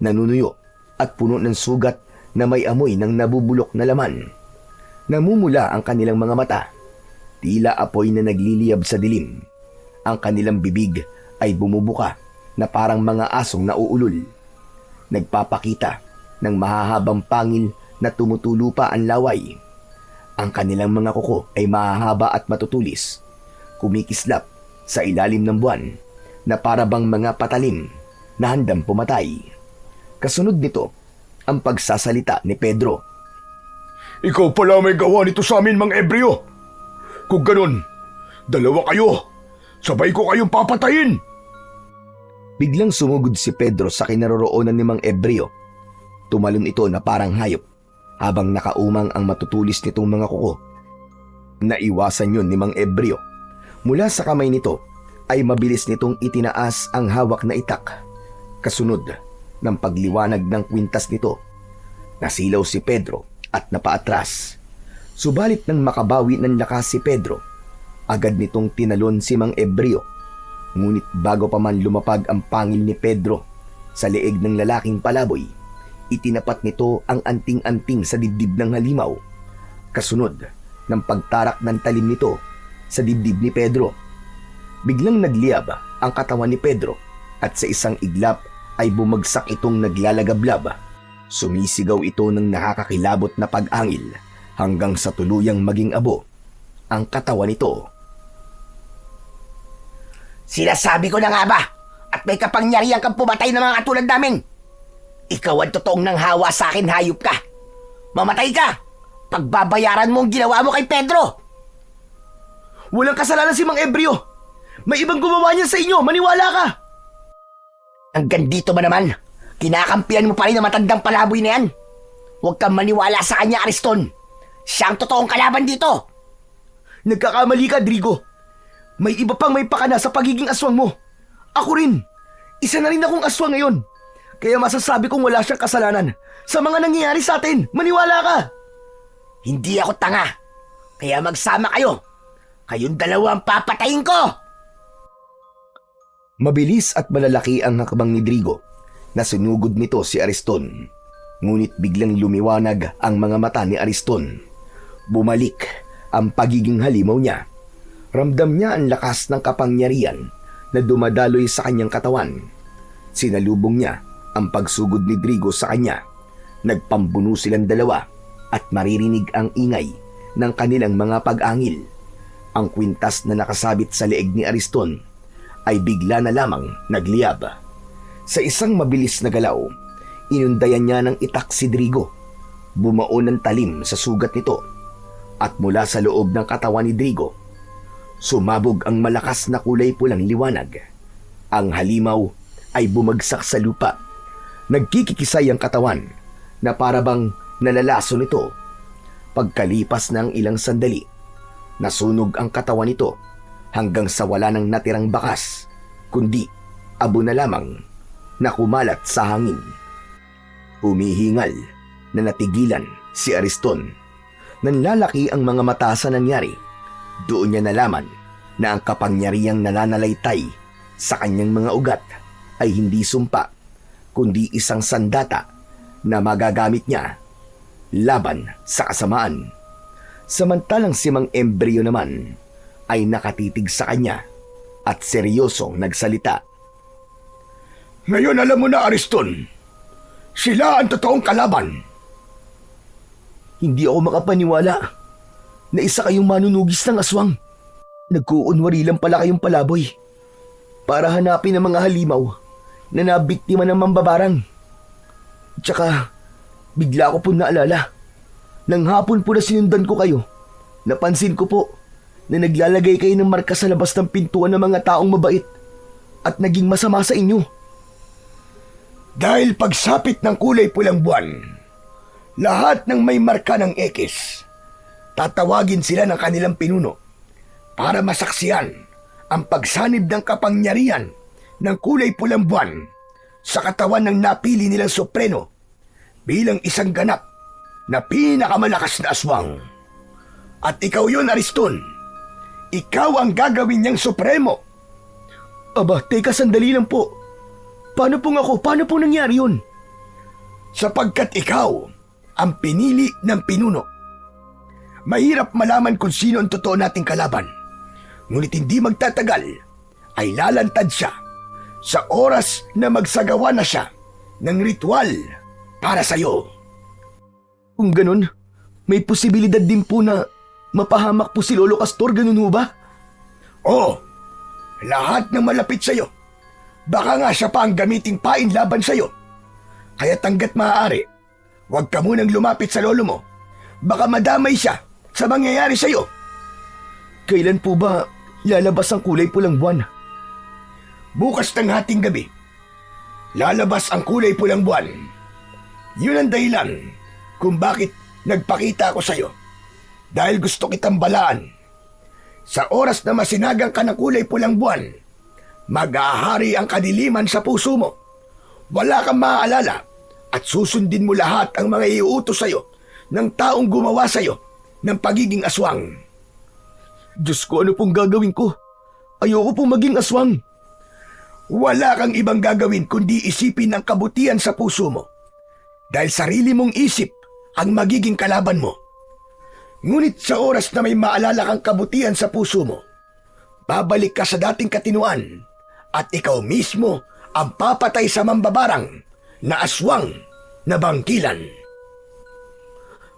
nanunuyo at puno ng sugat na may amoy ng nabubulok na laman. Namumula ang kanilang mga mata, tila apoy na nagliliyab sa dilim. Ang kanilang bibig ay bumubuka na parang mga asong nauulol. Nagpapakita ng mahahabang pangil na tumutulo pa ang laway. Ang kanilang mga kuko ay mahahaba at matutulis, kumikislap sa ilalim ng buwan na parabang mga patalim na handang pumatay. Kasunod nito ang pagsasalita ni Pedro. Ikaw pala may gawa nito sa amin, Mang Ebreo. Kung ganun, dalawa kayo. Sabay ko kayong papatayin. Biglang sumugod si Pedro sa kinaroroonan ni Mang Ebreo. Tumalon ito na parang hayop habang nakaumang ang matutulis nitong mga kuko. Naiwasan yun ni Mang Ebreo. Mula sa kamay nito ay mabilis nitong itinaas ang hawak na itak. Kasunod ng pagliwanag ng kwintas nito, nasilaw si Pedro at napaatras. Subalit nang makabawi ng lakas si Pedro, agad nitong tinalon si Mang Ebreo. Ngunit bago pa man lumapag ang pangil ni Pedro sa leeg ng lalaking palaboy, itinapat nito ang anting-anting sa dibdib ng halimaw. Kasunod ng pagtarak ng talim nito sa dibdib ni Pedro. Biglang nagliyab ang katawan ni Pedro at sa isang iglap ay bumagsak itong naglalagablab. Sumisigaw ito ng nakakakilabot na pag-angil hanggang sa tuluyang maging abo ang katawan nito. Sinasabi ko na nga ba at may kapangyarihan kang pumatay ng mga katulad namin. Ikaw ang totoong nanghawa sa akin, hayop ka. Mamatay ka. Pagbabayaran mo ang ginawa mo kay Pedro. Walang kasalanan si Mang Ebreo. May ibang gumawa niya sa inyo, maniwala ka! Hanggang dito ba naman? Kinakampihan mo pa rin ang matandang palaboy na yan. Huwag kang maniwala sa kanya, Ariston. Siya ang totoong kalaban dito. Nagkakamali ka, Drigo. May iba pang may pakana sa pagiging aswang mo. Ako rin. Isa na rin akong aswang ngayon. Kaya masasabi kong wala siyang kasalanan sa mga nangyayari sa atin. Maniwala ka! Hindi ako tanga. Kaya magsama kayo. Kayong dalawa ang papatayin ko. Mabilis at malalaki ang hakbang ni Drigo na sinugod nito si Ariston. Ngunit biglang lumiwanag ang mga mata ni Ariston. Bumalik ang pagiging halimaw niya. Ramdam niya ang lakas ng kapangyarihan na dumadaloy sa kanyang katawan. Sinalubong niya ang pagsugod ni Drigo sa kanya. Nagpambuno silang dalawa at maririnig ang ingay ng kanilang mga pag-angil. Ang kwintas na nakasabit sa leeg ni Ariston ay bigla na lamang nagliyab. Sa isang mabilis na galaw, inundayan niya ng itak si Drigo. Bumaon ng talim sa sugat nito at mula sa loob ng katawan ni Drigo, sumabog ang malakas na kulay pulang liwanag. Ang halimaw ay bumagsak sa lupa. Nagkikikisay ang katawan na parabang nalalaso nito. Pagkalipas ng ilang sandali, nasunog ang katawan nito hanggang sa wala nang natirang bakas, kundi abo na lamang na kumalat sa hangin. Humihingal na natigilan si Ariston. Nanlalaki ang mga mata sa nangyari. Doon niya nalaman na ang kapangyarihang nananalaytay sa kanyang mga ugat ay hindi sumpa, kundi isang sandata na magagamit niya laban sa kasamaan. Samantalang si Mang Embryo naman ay nakatitig sa kanya at seryosong nagsalita. Ngayon alam mo na, Ariston. Sila ang totoong kalaban. Hindi ako makapaniwala na isa kayong manunugis ng aswang. Nagkuunwari lang pala kayong palaboy para hanapin ang mga halimaw na nabiktima ng mambabarang. Tsaka, bigla ko po naalala. Nang hapon po na sinundan ko kayo, napansin ko po na naglalagay kayo ng marka sa labas ng pintuan ng mga taong mabait at naging masama sa inyo. Dahil pagsapit ng kulay pulang buwan, lahat ng may marka ng X, tatawagin sila ng kanilang pinuno para masaksiyan ang pagsanib ng kapangyarihan ng kulay pulang buwan sa katawan ng napili nilang Supreno bilang isang ganap na pinakamalakas na aswang. At ikaw yun, Ariston. Ikaw ang gagawin niyang Supremo. Aba, teka sandali lang po. Paano pong ako? Paano po nangyari yun? Sapagkat ikaw ang pinili ng pinuno. Mahirap malaman kung sino ang totoo nating kalaban. Ngunit hindi magtatagal ay lalantad siya sa oras na magsagawa na siya ng ritual para sa'yo. Kung ganun, may posibilidad din po na mapahamak po si Lolo Castor, ganun ho ba? Oo, lahat ng malapit sa'yo. Baka nga siya pa ang gamiting pain laban sa'yo. Kaya hanggat maaari, huwag ka munang lumapit sa lolo mo. Baka madamay siya sa mangyayari sa'yo. Kailan po ba lalabas ang kulay pulang buwan? Bukas ng hating gabi, lalabas ang kulay pulang buwan. Yun ang dahilan kung bakit nagpakita ako sa'yo. Dahil gusto kitang balaan. Sa oras na masinagang ka ng kulay pulang buwan, mag-ahari ang kadiliman sa puso mo. Wala kang maaalala at susundin mo lahat ang mga iuutos sa'yo ng taong gumawa sa'yo ng pagiging aswang. Diyos ko, ano pong gagawin ko? Ayoko pong maging aswang. Wala kang ibang gagawin kundi isipin ang kabutihan sa puso mo. Dahil sarili mong isip ang magiging kalaban mo. Ngunit sa oras na may maalala kang kabutihan sa puso mo, babalik ka sa dating katinuan at ikaw mismo ang papatay sa mambabarang na aswang na bangkilan.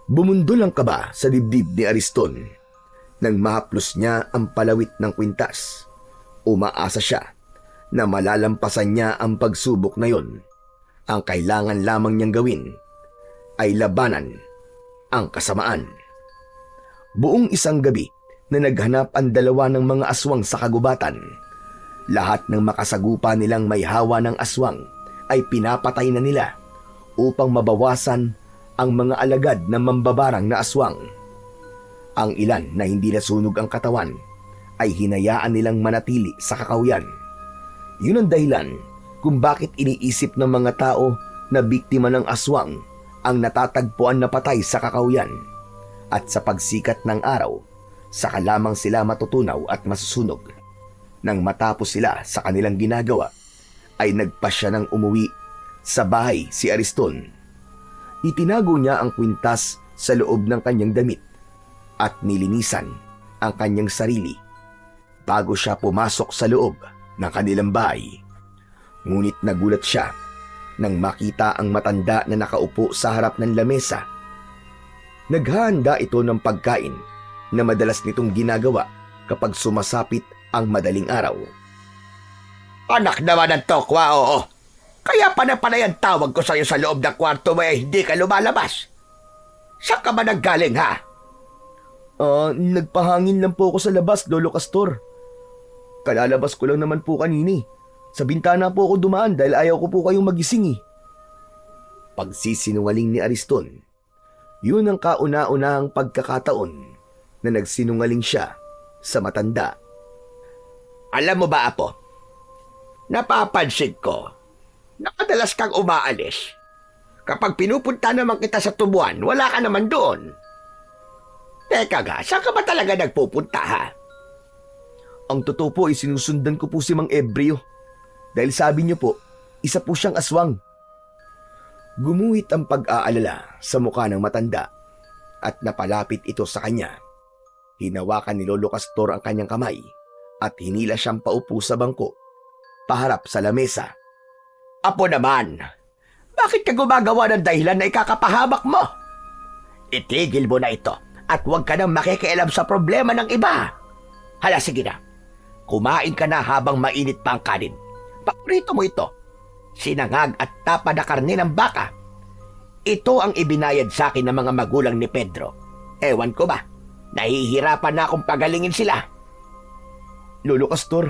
Bumundol ang kaba sa dibdib ni Ariston nang mahaplos niya ang palawit ng kwintas. Umaasa siya na malalampasan niya ang pagsubok na yon. Ang kailangan lamang niyang gawin ay labanan ang kasamaan. Buong isang gabi na naghanap ang dalawa ng mga aswang sa kagubatan. Lahat ng makasagupa nilang may hawa ng aswang ay pinapatay na nila upang mabawasan ang mga alagad ng mambabarang na aswang. Ang ilan na hindi nasunog ang katawan ay hinayaan nilang manatili sa kakawyan. Yun ang dahilan kung bakit iniisip ng mga tao na biktima ng aswang ang natatagpuan na patay sa kakawyan. At sa pagsikat ng araw, saka lamang sila matutunaw at masusunog. Nang matapos sila sa kanilang ginagawa, ay nagpasya ng umuwi sa bahay si Ariston. Itinago niya ang kwintas sa loob ng kanyang damit at nilinisan ang kanyang sarili bago siya pumasok sa loob ng kanilang bahay. Ngunit nagulat siya nang makita ang matanda na nakaupo sa harap ng lamesa. Naghahanda ito ng pagkain na madalas nitong ginagawa kapag sumasapit ang madaling araw. Anak naman ng tokwa, oo. Kaya panay ang tawag ko sa'yo sa loob ng kwarto mo hindi ka lumalabas. Saan ka ba nanggaling, ha? Nagpahangin lang po ako sa labas, Lolo Castor. Kalalabas ko lang naman po kanini. Sa bintana po ako dumaan dahil ayaw ko po kayong magising. Pagsisinungaling ni Ariston. Yun ang kauna-unahang pagkakataon na nagsinungaling siya sa matanda. Alam mo ba, Apo? Napapansin ko na madalas kang umaalis. Kapag pinupunta naman kita sa tubuan, wala ka naman doon. Teka ga, saan ka ba talaga nagpupunta, ha? Ang totoo po ay sinusundan ko po si Mang Ebreo. Dahil sabi niyo po, isa po siyang aswang. Gumuhit ang pag-aalala sa mukha ng matanda at napalapit ito sa kanya. Hinawakan ni Lolo Castor ang kanyang kamay at hinila siyang paupo sa bangko, paharap sa lamesa. Apo naman, bakit ka gumagawa ng dahilan na ikakapahamak mo? Itigil mo na ito at huwag ka nang makikialam sa problema ng iba. Hala, sige na. Kumain ka na habang mainit pa ang kanin. Paborito mo ito. Sinangag at tapa na karne ng baka. Ito ang ibinayad sa akin ng mga magulang ni Pedro. Ewan ko ba, nahihirapan na akong pagalingin sila. Lolo Castor,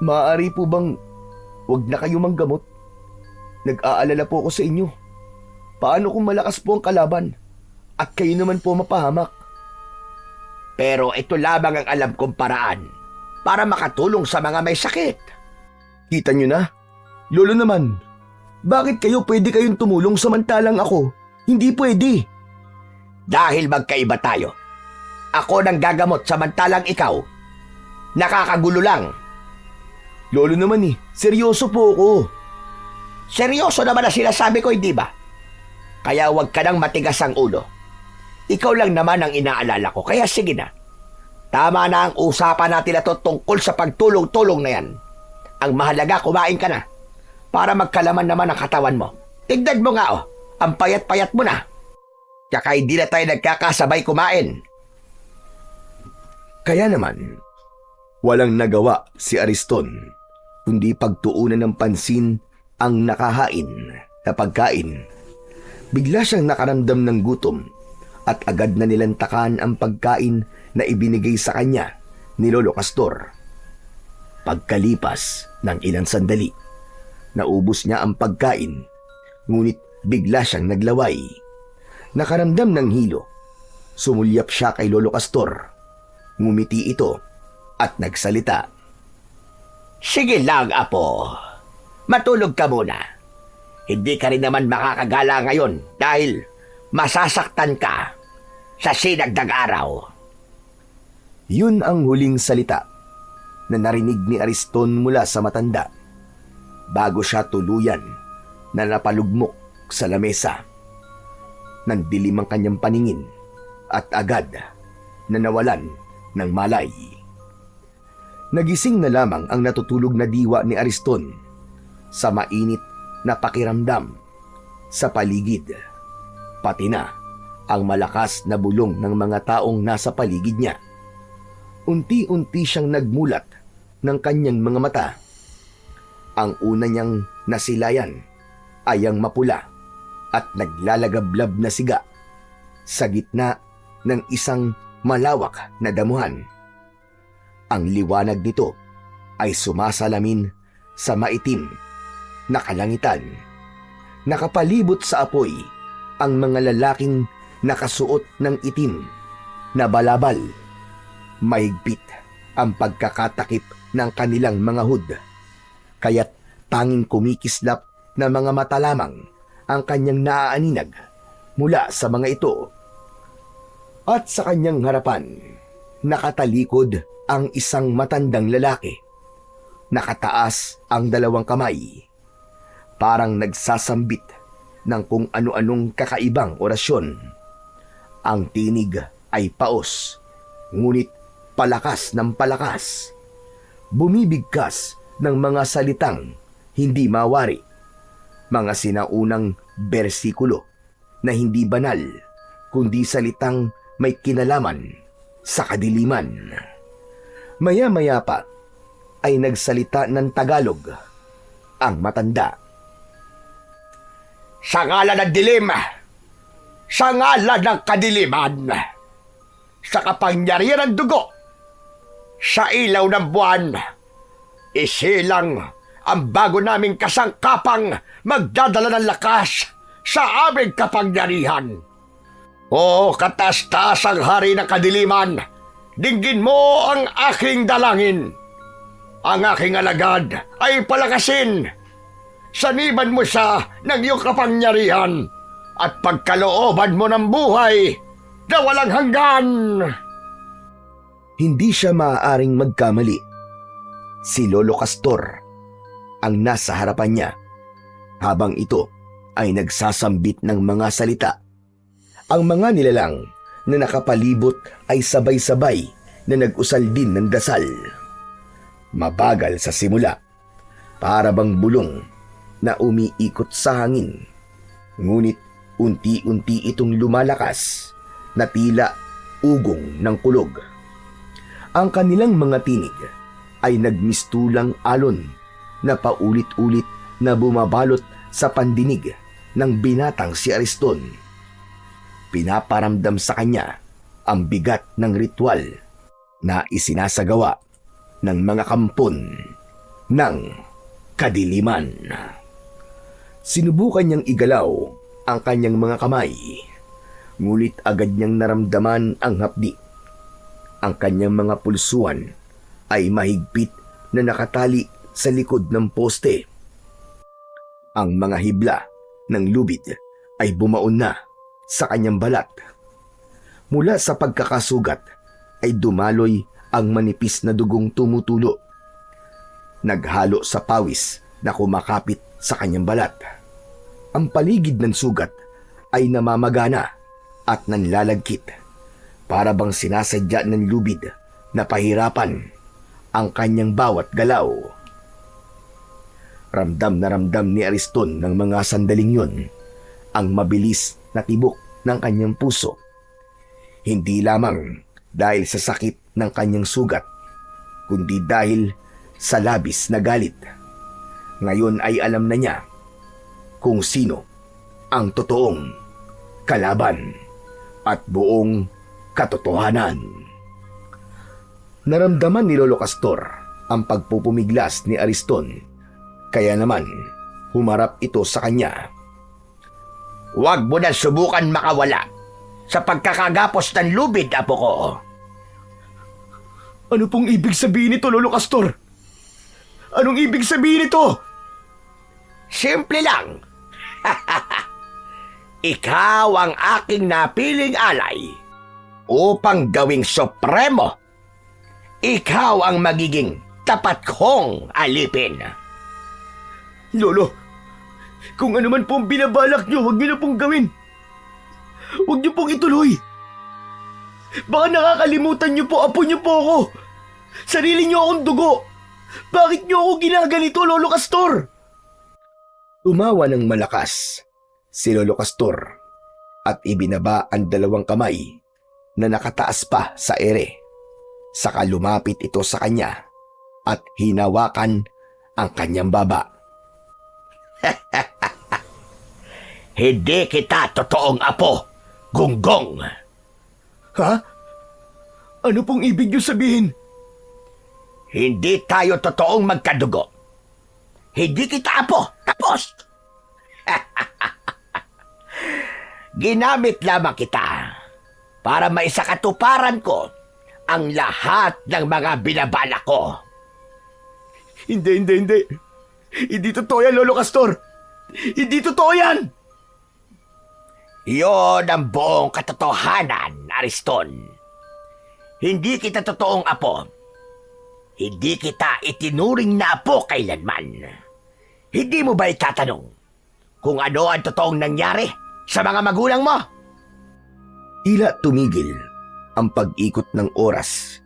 maaari po bang wag na kayo manggamot? Nag-aalala po ako sa inyo. Paano kung malakas po ang kalaban at kayo naman po mapahamak? Pero ito lamang ang alam kong paraan para makatulong sa mga may sakit. Kita nyo na? Lolo naman, bakit pwede kayong tumulong samantalang ako? Hindi pwede. Dahil magkaiba tayo. Ako nang gagamot samantalang ikaw. Nakakagulo lang. Lolo naman seryoso po ako. Seryoso naman na sinasabi ko, hindi ba? Kaya huwag ka nang matigas ang ulo. Ikaw lang naman ang inaalala ko, kaya sige na. Tama na ang usapan natin na to tungkol sa pagtulong-tulong na yan. Ang mahalaga, kumain ka na. Para magkalaman naman ang katawan mo. Tignan mo nga ang payat-payat mo na. Tsaka hindi na tayo nagkakasabay kumain. Kaya naman, walang nagawa si Ariston kundi pagtuunan ng pansin ang nakahain na pagkain. Bigla siyang nakaramdam ng gutom at agad na nilantakan ang pagkain na ibinigay sa kanya ni Lolo Castor. Pagkalipas ng ilang sandali, naubos niya ang pagkain, ngunit bigla siyang naglaway. Nakaramdam ng hilo. Sumulyap siya kay Lolo Castor. Ngumiti ito at nagsalita. Sige lang, Apo. Matulog ka muna. Hindi ka rin naman makakagala ngayon dahil masasaktan ka sa sinagdag araw. Yun ang huling salita na narinig ni Ariston mula sa matanda bago siya tuluyan na napalugmok sa lamesa. Nandilim ang kanyang paningin at agad na nawalan ng malay. Nagising na lamang ang natutulog na diwa ni Ariston sa mainit na pakiramdam sa paligid, pati na ang malakas na bulong ng mga taong nasa paligid niya. Unti-unti siyang nagmulat ng kanyang mga mata. Ang una niyang nasilayan ay ang mapula at naglalagablab na siga sa gitna ng isang malawak na damuhan. Ang liwanag nito ay sumasalamin sa maitim na kalangitan. Nakapalibot sa apoy ang mga lalaking nakasuot ng itim na balabal. Mahigpit ang pagkakatakip ng kanilang mga hood, kaya't tanging kumikislap na mga mata lamang ang kanyang naaaninag mula sa mga ito. At sa kanyang harapan, nakatalikod ang isang matandang lalaki. Nakataas ang dalawang kamay, parang nagsasambit ng kung ano-anong kakaibang orasyon. Ang tinig ay paos, ngunit palakas ng palakas. Bumibigkas ng mga salitang hindi mawari, mga sinaunang bersikulo na hindi banal, kundi salitang may kinalaman sa kadiliman. Maya-maya pa ay nagsalita ng Tagalog ang matanda. Sa ngalan ng dilim, sa ngalan ng kadiliman, sa kapangyarihan ng dugo, sa ilaw ng buwan, isilang ang bago naming kasangkapang magdadala ng lakas sa aming kapangyarihan. O katas-tasang hari ng kadiliman, dinggin mo ang aking dalangin. Ang aking alagad ay palakasin. Saniban mo siya ng iyong kapangyarihan at pagkalooban mo ng buhay na walang hanggan. Hindi siya maaaring magkamali Si Lolo Castor ang nasa harapan niya habang ito ay nagsasambit ng mga salita. Ang mga nilalang na nakapalibot ay sabay-sabay na nag-usal din ng dasal. Mabagal sa simula, para bang bulong na umiikot sa hangin. Ngunit unti-unti itong lumalakas na tila ugong ng kulog. Ang kanilang mga tinig ay nagmistulang alon na paulit-ulit na bumabalot sa pandinig ng binatang si Ariston. Pinaparamdam sa kanya ang bigat ng ritual na isinasagawa ng mga kampon ng kadiliman. Sinubukan niyang igalaw ang kanyang mga kamay, ngunit agad niyang naramdaman ang hapdi. Ang kanyang mga pulsuan ay mahigpit na nakatali sa likod ng poste. Ang mga hibla ng lubid ay bumaon na sa kanyang balat. Mula sa pagkakasugat ay dumaloy ang manipis na dugong tumutulo, naghalo sa pawis na kumakapit sa kanyang balat. Ang paligid ng sugat ay namamagana at nanlalagkit, para bang sinasadya ng lubid na pahirapan ang kanyang bawat galaw. Ramdam na ramdam ni Ariston ng mga sandaling yun ang mabilis na tibok ng kanyang puso. Hindi lamang dahil sa sakit ng kanyang sugat, kundi dahil sa labis na galit. Ngayon ay alam na niya kung sino ang totoong kalaban at buong katotohanan. Naramdaman ni Lolo Castor ang pagpupumiglas ni Ariston, kaya naman humarap ito sa kanya. Huwag mo na subukan makawala sa pagkakagapos ng lubid, apo ko. Ano pong ibig sabihin nito, Lolo Castor? Anong ibig sabihin nito? Simple lang. Ikaw ang aking napiling alay upang gawing supremo. Ikaw ang magiging tapat kong alipin. Lolo, kung ano man pong binabalak niyo, huwag niyo na pong gawin. Huwag niyo pong ituloy. Baka nakakalimutan niyo po, apo niyo po ako. Sarili niyo akong dugo. Bakit niyo ako ginaganito, Lolo Castor? Umawa ng malakas si Lolo Castor at ibinaba ang dalawang kamay na nakataas pa sa ere. Saka lumapit ito sa kanya at hinawakan ang kanyang baba. Hindi kita totoong apo, Gunggong. Ha? Ano pong ibig niyo sabihin? Hindi tayo totoong magkadugo. Hindi kita apo. Tapos. Ginamit lamang kita para maisakatuparan ko ang lahat ng mga binabala ko. Hindi. Hindi totoo yan, Lolo Castor. Hindi totoo yan. Iyon ang buong katotohanan, Ariston. Hindi kita totoong apo. Hindi kita itinuring na apo kailanman. Hindi mo ba itatanong kung ano ang totoong nangyari sa mga magulang mo? Tila tumigil ang pag-ikot ng oras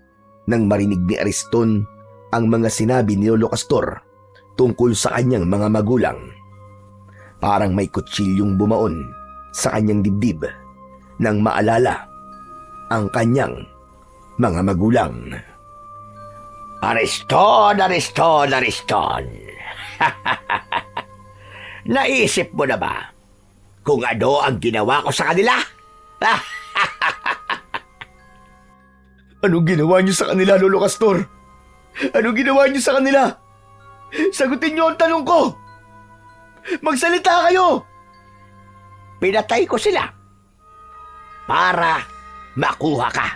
nang marinig ni Ariston ang mga sinabi ni Lolo Castor tungkol sa kanyang mga magulang. Parang may kutsilyong bumaon sa kanyang dibdib nang maalala ang kanyang mga magulang. Ariston! Naisip mo na ba kung ano ang ginawa ko sa kanila? Anong ginawa niyo sa kanila, Lolo Castor? Anong ginawa niyo sa kanila? Sagutin niyo ang tanong ko! Magsalita kayo! Pinatay ko sila para makuha ka.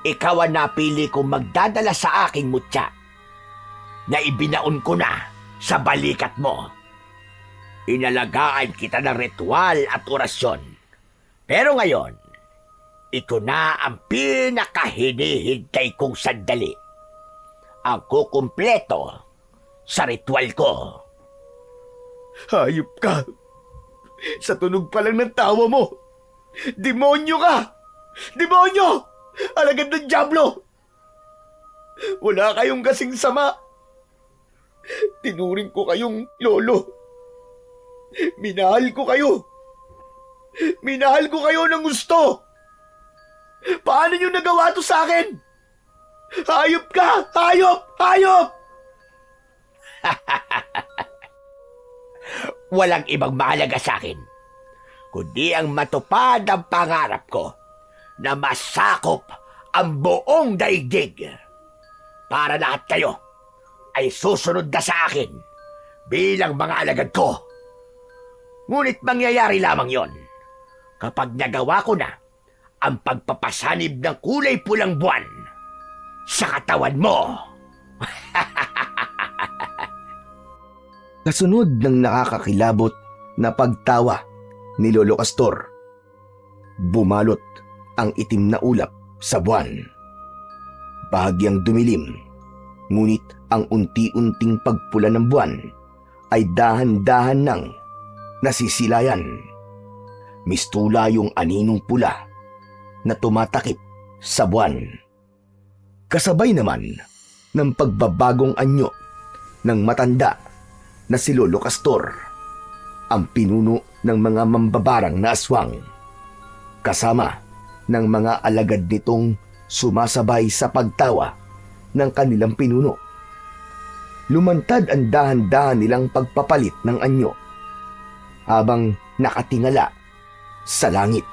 Ikaw ang napili kong magdadala sa aking mutya na ibinaon ko na sa balikat mo. Inalagaan kita ng ritual at orasyon. Pero ngayon, ito na ang pinakahinihintay kong sandali. ang kukumpleto sa ritual ko. Hayop ka! Sa tunog pa lang ng tawa mo, demonyo ka! Demonyo! Alagad ng Diablo! Wala kayong kasing sama. Tinuring ko kayong lolo. Minahal ko kayo. Minahal ko kayo ng gusto. Paano nyo nagawa to sa akin? Hayop ka! Hayop! Hayop! Walang ibang mahalaga sa akin, kundi ang matupad ang pangarap ko na masakop ang buong daigdig. Para lahat kayo ay susunod na sa akin bilang mga alagad ko. Ngunit mangyayari lamang yon kapag nagawa ko na ang pagpapasanib ng kulay pulang buwan sa katawan mo. Kasunod ng nakakakilabot na pagtawa ni Lolo Castor, bumalot ang itim na ulap sa buwan. Bahagyang dumilim, ngunit ang unti-unting pagpula ng buwan ay dahan-dahan nang nasisilayan. Mistula yung aninong pula na tumatakip sa buwan. Kasabay naman ng pagbabagong anyo ng matanda na si Lolo Castor, ang pinuno ng mga mambabarang na aswang, kasama ng mga alagad nitong sumasabay sa pagtawa ng kanilang pinuno. Lumantad ang dahan-dahan nilang pagpapalit ng anyo habang nakatingala sa langit.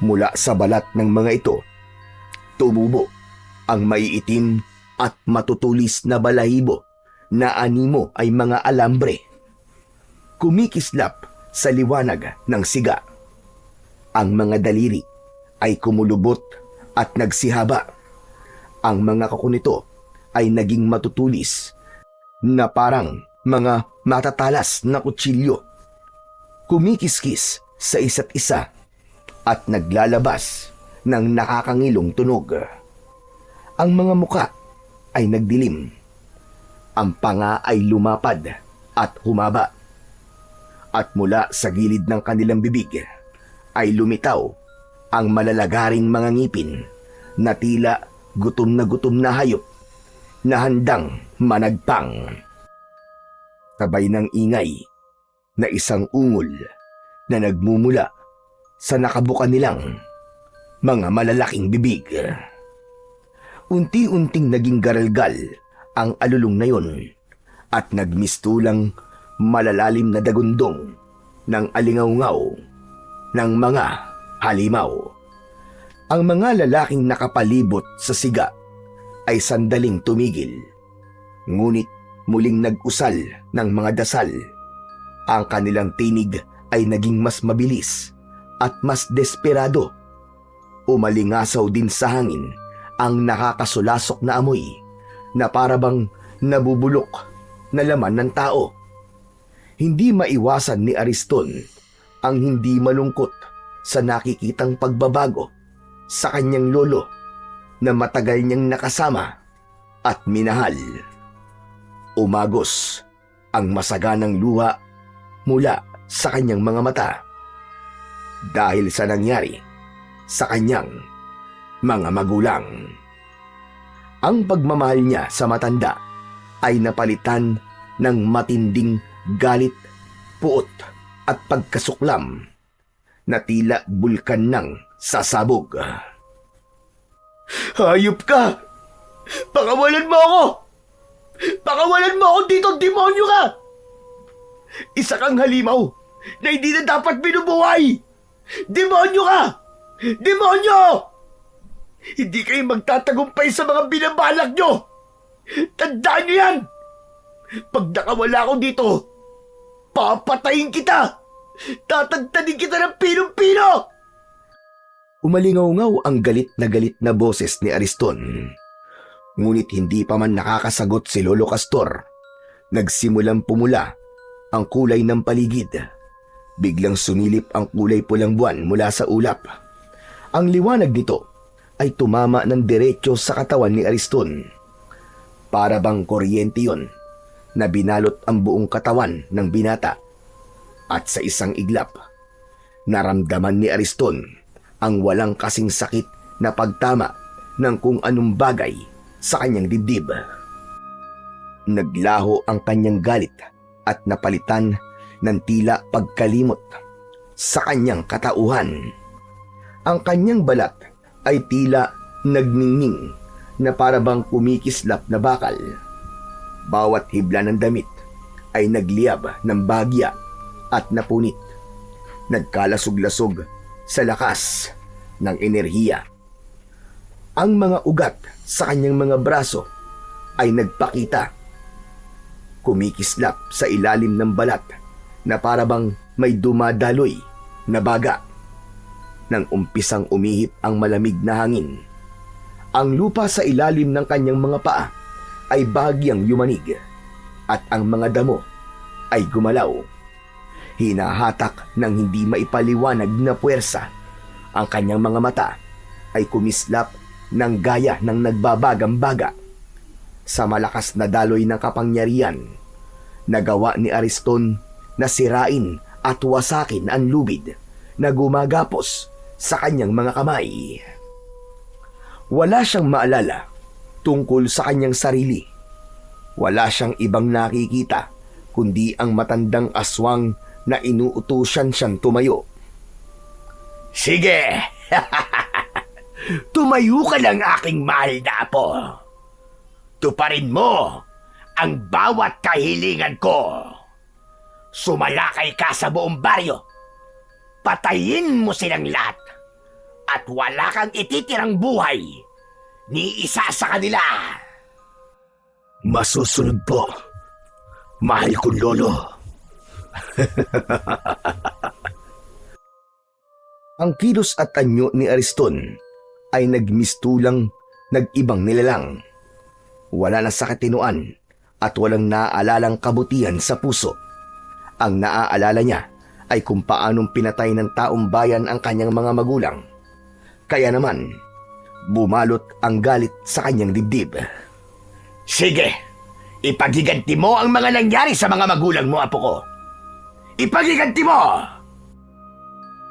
Mula sa balat ng mga ito, tumubo ang maiitim at matutulis na balahibo na animo ay mga alambre. Kumikislap sa liwanag ng siga. Ang mga daliri ay kumulubot at nagsihaba. Ang mga kuko nito ay naging matutulis na parang mga matatalas na kutsilyo. Kumikiskis sa isa't isa at naglalabas ng nakakangilong tunog. Ang mga muka ay nagdilim. Ang panga ay lumapad at humaba. At mula sa gilid ng kanilang bibig ay lumitaw ang malalagaring mga ngipin na tila gutom na hayop na handang managpang. Sabay ng ingay na isang ungol na nagmumula sa nakabuka nilang mga malalaking bibig. Unti-unting naging garalgal ang alulong na yon at nagmistulang malalalim na dagundong ng alingaw-ngaw ng mga halimaw. Ang mga lalaking nakapalibot sa siga ay sandaling tumigil, ngunit muling nag-usal ng mga dasal. Ang kanilang tinig ay naging mas mabilis at mas desperado. Umalingasaw din sa hangin ang nakakasulasok na amoy na parabang nabubulok na laman ng tao. Hindi maiwasan ni Ariston ang hindi malungkot sa nakikitang pagbabago sa kanyang lolo na matagal niyang nakasama at minahal. Umagos ang masaganang luha mula sa kanyang mga mata dahil sa nangyari sa kanyang mga magulang. Ang pagmamahal niya sa matanda ay napalitan ng matinding galit, puot at pagkasuklam na tila bulkan ng sasabog. Hayop ka! Pakawalan mo ako! Pakawalan mo ako dito, demonyo ka! Isa kang halimaw na hindi na dapat binubuhay! Demonyo ka! Demonyo! Hindi kayo magtatagumpay sa mga binabalak nyo! Tandaan nyo yan! Pag nakawala ako dito, papatayin kita! Tatagtanin kita ng pinong-pino! Umalingaw-ngaw ang galit na boses ni Ariston. Ngunit hindi pa man nakakasagot si Lolo Castor. Nagsimulang pumula ang kulay ng paligid. Biglang sumilip ang kulay pulang buwan mula sa ulap. Ang liwanag nito ay tumama ng diretso sa katawan ni Ariston. Para bang kuryente yon na binalot ang buong katawan ng binata. At sa isang iglap, naramdaman ni Ariston ang walang kasing sakit na pagtama ng kung anong bagay sa kanyang dibdib. Naglaho ang kanyang galit at napalitan ng tila pagkalimot sa kanyang katauhan. Ang kanyang balat ay tila nagningning na para bang kumikislap na bakal. Bawat hibla ng damit ay nagliyab ng bagya at napunit. Nagkalasog-lasog sa lakas ng enerhiya. Ang mga ugat sa kanyang mga braso ay nagpakita. Kumikislap sa ilalim ng balat na para bang may dumadaloy na baga. Nang umpisang umihip ang malamig na hangin, ang lupa sa ilalim ng kanyang mga paa ay bagyang yumanig at ang mga damo ay gumalaw. Hinahatak ng hindi maipaliwanag na puwersa. Ang kanyang mga mata ay kumislap ng gaya ng nagbabagang baga. Sa malakas na daloy ng kapangyarihan, nagawa ni Ariston na sirain at wasakin ang lubid na gumagapos sa kanyang mga kamay. Wala siyang maalala tungkol sa kanyang sarili. Wala siyang ibang nakikita kundi ang matandang aswang na inuutusan siyang tumayo. Sige! Tumayo ka lang, aking mahal na apo. Tuparin mo ang bawat kahilingan ko. Sumalakay ka sa buong baryo. Patayin mo silang lahat. At wala kang ititirang buhay ni isa sa kanila. Masusunod po, mahal kong lolo. Ang kilos at anyo ni Ariston ay nagmistulang nag-ibang nilalang. Wala na sa katinuan at walang naaalalang kabutihan sa puso. Ang naaalala niya ay kung paanong pinatay ng taong bayan ang kanyang mga magulang. Kaya naman, bumalot ang galit sa kanyang dibdib. Sige, ipagiganti mo ang mga nangyari sa mga magulang mo, apo ko. Ipagiganti mo!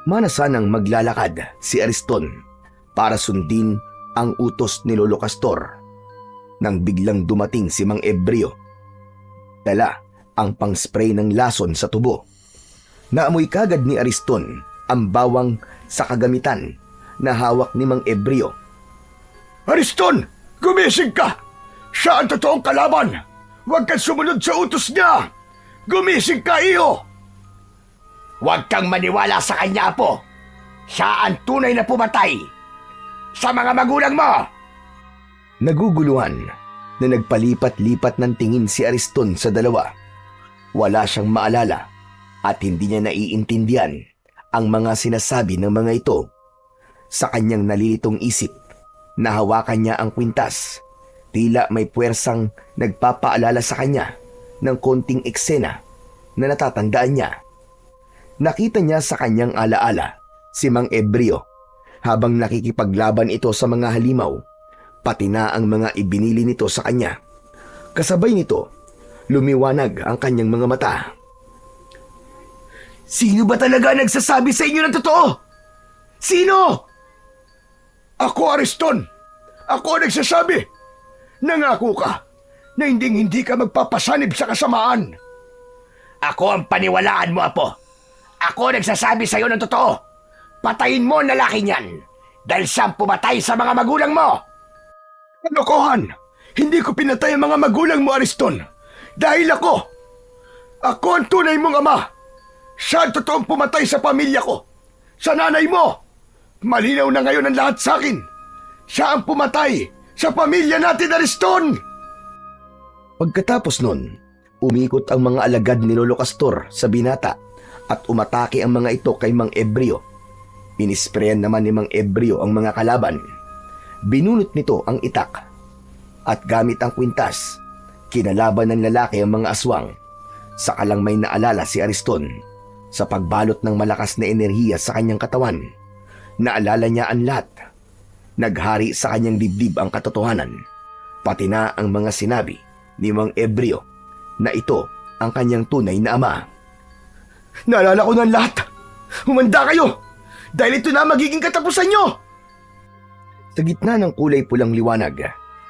Manasanang maglalakad si Ariston para sundin ang utos ni Lolo Castor nang biglang dumating si Mang Ebreo. Dala ang pang-spray ng lason sa tubo. Naamoy kagad ni Ariston ang bawang sa kagamitan na hawak ni Mang Ebreo. Ariston, gumising ka! Siya ang totoong kalaban! Huwag kang sumunod sa utos niya! Gumising ka, iyo! Huwag kang maniwala sa kanya, apo. Siya ang tunay na pumatay sa mga magulang mo. Naguguluhan na nagpalipat-lipat ng tingin si Ariston sa dalawa. Wala siyang maalala at hindi niya naiintindihan ang mga sinasabi ng mga ito. Sa kanyang nalilitong isip, nahawakan niya ang kwintas. Tila may puwersang nagpapaalala sa kanya ng konting eksena na natatandaan niya. Nakita niya sa kanyang alaala si Mang Ebreo habang nakikipaglaban ito sa mga halimaw, pati na ang mga ibinili nito sa kanya. Kasabay nito, lumiwanag ang kanyang mga mata. Sino ba talaga nagsasabi sa inyo ng totoo? Sino? Ako, Ariston! Ako ang nagsasabi! Nangako ka na hindi ka magpapasanib sa kasamaan! Ako ang paniwalaan mo, apo. Ako nagsasabi sa iyo ng totoo. Patayin mo ang lalaki niyan dahil siyang pumatay sa mga magulang mo. Kalokohan! Hindi ko pinatay ang mga magulang mo, Ariston! Dahil ako ang tunay mong ama! Siya ang totoong pumatay sa pamilya ko! Sa nanay mo! Malinaw na ngayon ang lahat sa akin! Siya ang pumatay sa pamilya natin, Ariston! Pagkatapos nun, umikot ang mga alagad ni Lolo Castor sa binata at umatake ang mga ito kay Mang Ebreo. Pinisprayan naman ni Mang Ebreo ang mga kalaban. Binunot nito ang itak at gamit ang kwintas, kinalaban ng lalaki ang mga aswang. Saka lang may naalala si Ariston sa pagbalot ng malakas na enerhiya sa kanyang katawan. Naalala niya ang lahat. Naghari sa kanyang dibdib ang katotohanan. pati na ang mga sinabi ni Mang Ebreo na ito ang kanyang tunay na ama. Naalala ko ng lahat. Humanda kayo! Dahil ito na magiging katapusan nyo! Sa gitna ng kulay pulang liwanag,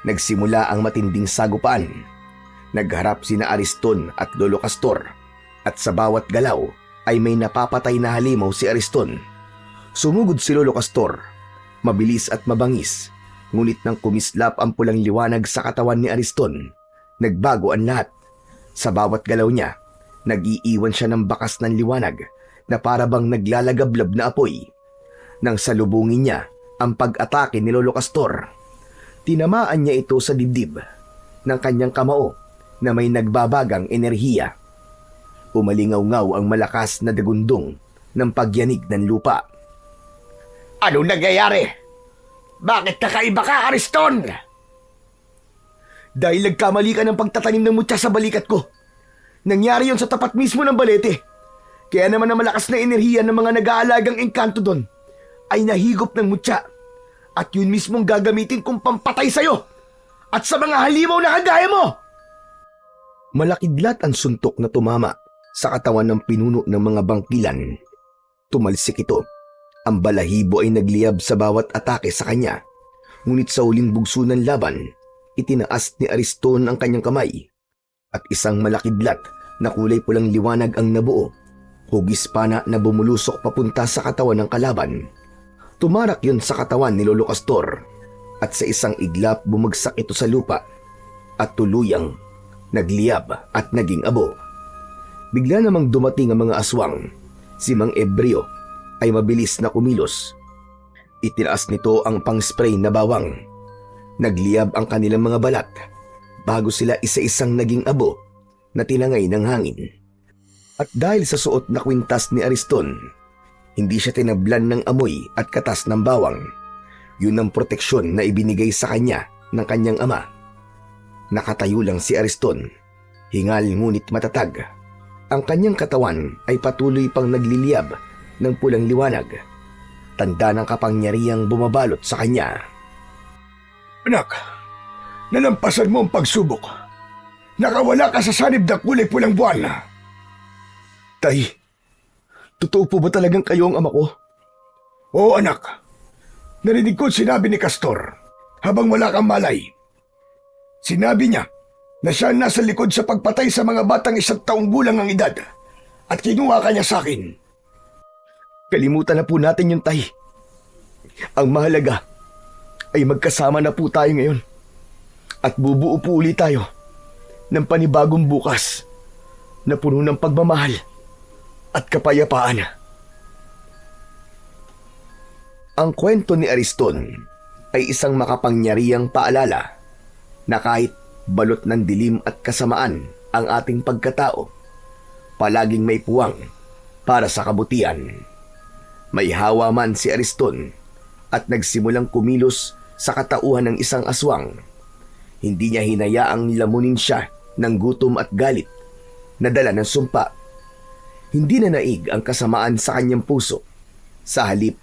nagsimula ang matinding sagupaan. Nagharap sina Ariston at Lolo Castor at sa bawat galaw ay may napapatay na halimaw si Ariston. Sumugod si Lolo Castor, mabilis at mabangis, ngunit nang kumislap ang pulang liwanag sa katawan ni Ariston, nagbago ang lahat. Sa bawat galaw niya, nag-iiwan siya ng bakas ng liwanag na parabang naglalagablab na apoy. Nang salubungin niya ang pag-atake ni Lolo Castor, tinamaan niya ito sa dibdib ng kanyang kamao na may nagbabagang enerhiya. Umalingaw-ngaw ang malakas na dagundong ng pagyanig ng lupa. Anong nangyayari? Bakit kakaiba ka, Ariston? Dahil nagkamali ka ng pagtatanim ng mutya sa balikat ko. Nangyari yon sa tapat mismo ng balete. Kaya naman ang malakas na enerhiya ng mga nag-aalagang engkanto doon ay nahigop ng mutya. At yun mismong gagamitin kong pampatay sa'yo at sa mga halimaw na kagaya mo. Malakidlat ang suntok na tumama sa katawan ng pinuno ng mga bangkilan. Tumalsik ito. Ang balahibo ay nagliyab sa bawat atake sa kanya. Ngunit sa huling bugso ng laban, itinaas ni Ariston ang kanyang kamay at isang malakidlat na kulay pulang liwanag ang nabuo. Hugis pana na bumulusok papunta sa katawan ng kalaban. Tumarak yun sa katawan ni Lolo Castor at sa isang iglap bumagsak ito sa lupa at tuluyang nagliyab at naging abo. Bigla namang dumating ang mga aswang. Si Mang Ebreo ay mabilis na kumilos. Itinaas nito ang pang-spray na bawang. Nagliyab ang kanilang mga balat bago sila isa-isang naging abo na tinangay ng hangin. At dahil sa suot na kwintas ni Ariston, hindi siya tinablan ng amoy at katas ng bawang. Yun ang proteksyon na ibinigay sa kanya ng kanyang ama. Nakatayo lang si Ariston, hingal ngunit matatag. Ang kanyang katawan ay patuloy pang nagliliyab ng pulang liwanag. Tanda ng kapangyarihang bumabalot sa kanya. Anak, nalampasan mo ang pagsubok. Nakawala ka sa sanib ng kulay pulang buwan. Tay, totoo po ba talagang kayo ang ama ko? Oo anak, narinig ko sinabi ni Castor habang wala kang malay. Sinabi niya na siya nasa likod sa pagpatay sa mga batang 1 taong gulang ang edad at kinuha ka niya sa akin. Kalimutan na po natin yun, Tay. Ang mahalaga ay magkasama na po tayo ngayon at bubuo po ulit tayo ng panibagong bukas na puno ng pagmamahal at kapayapaan. Ang kwento ni Ariston ay isang makapangyarihang paalala na kahit balot ng dilim at kasamaan ang ating pagkatao, palaging may puwang para sa kabutihan. May hawa man si Ariston at nagsimulang kumilos sa katauhan ng isang aswang. Hindi niya hinayaang lamunin siya ng gutom at galit na dala ng sumpa. Hindi na naig ang kasamaan sa kanyang puso. Sa halip,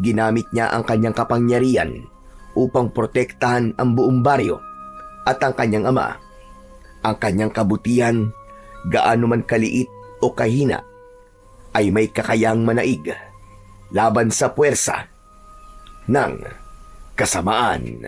ginamit niya ang kanyang kapangyarihan upang protektahan ang buong baryo at ang kanyang ama. Ang kanyang kabutihan, gaano man kaliit o kahina, ay may kakayang manaig laban sa puwersa ng kasamaan.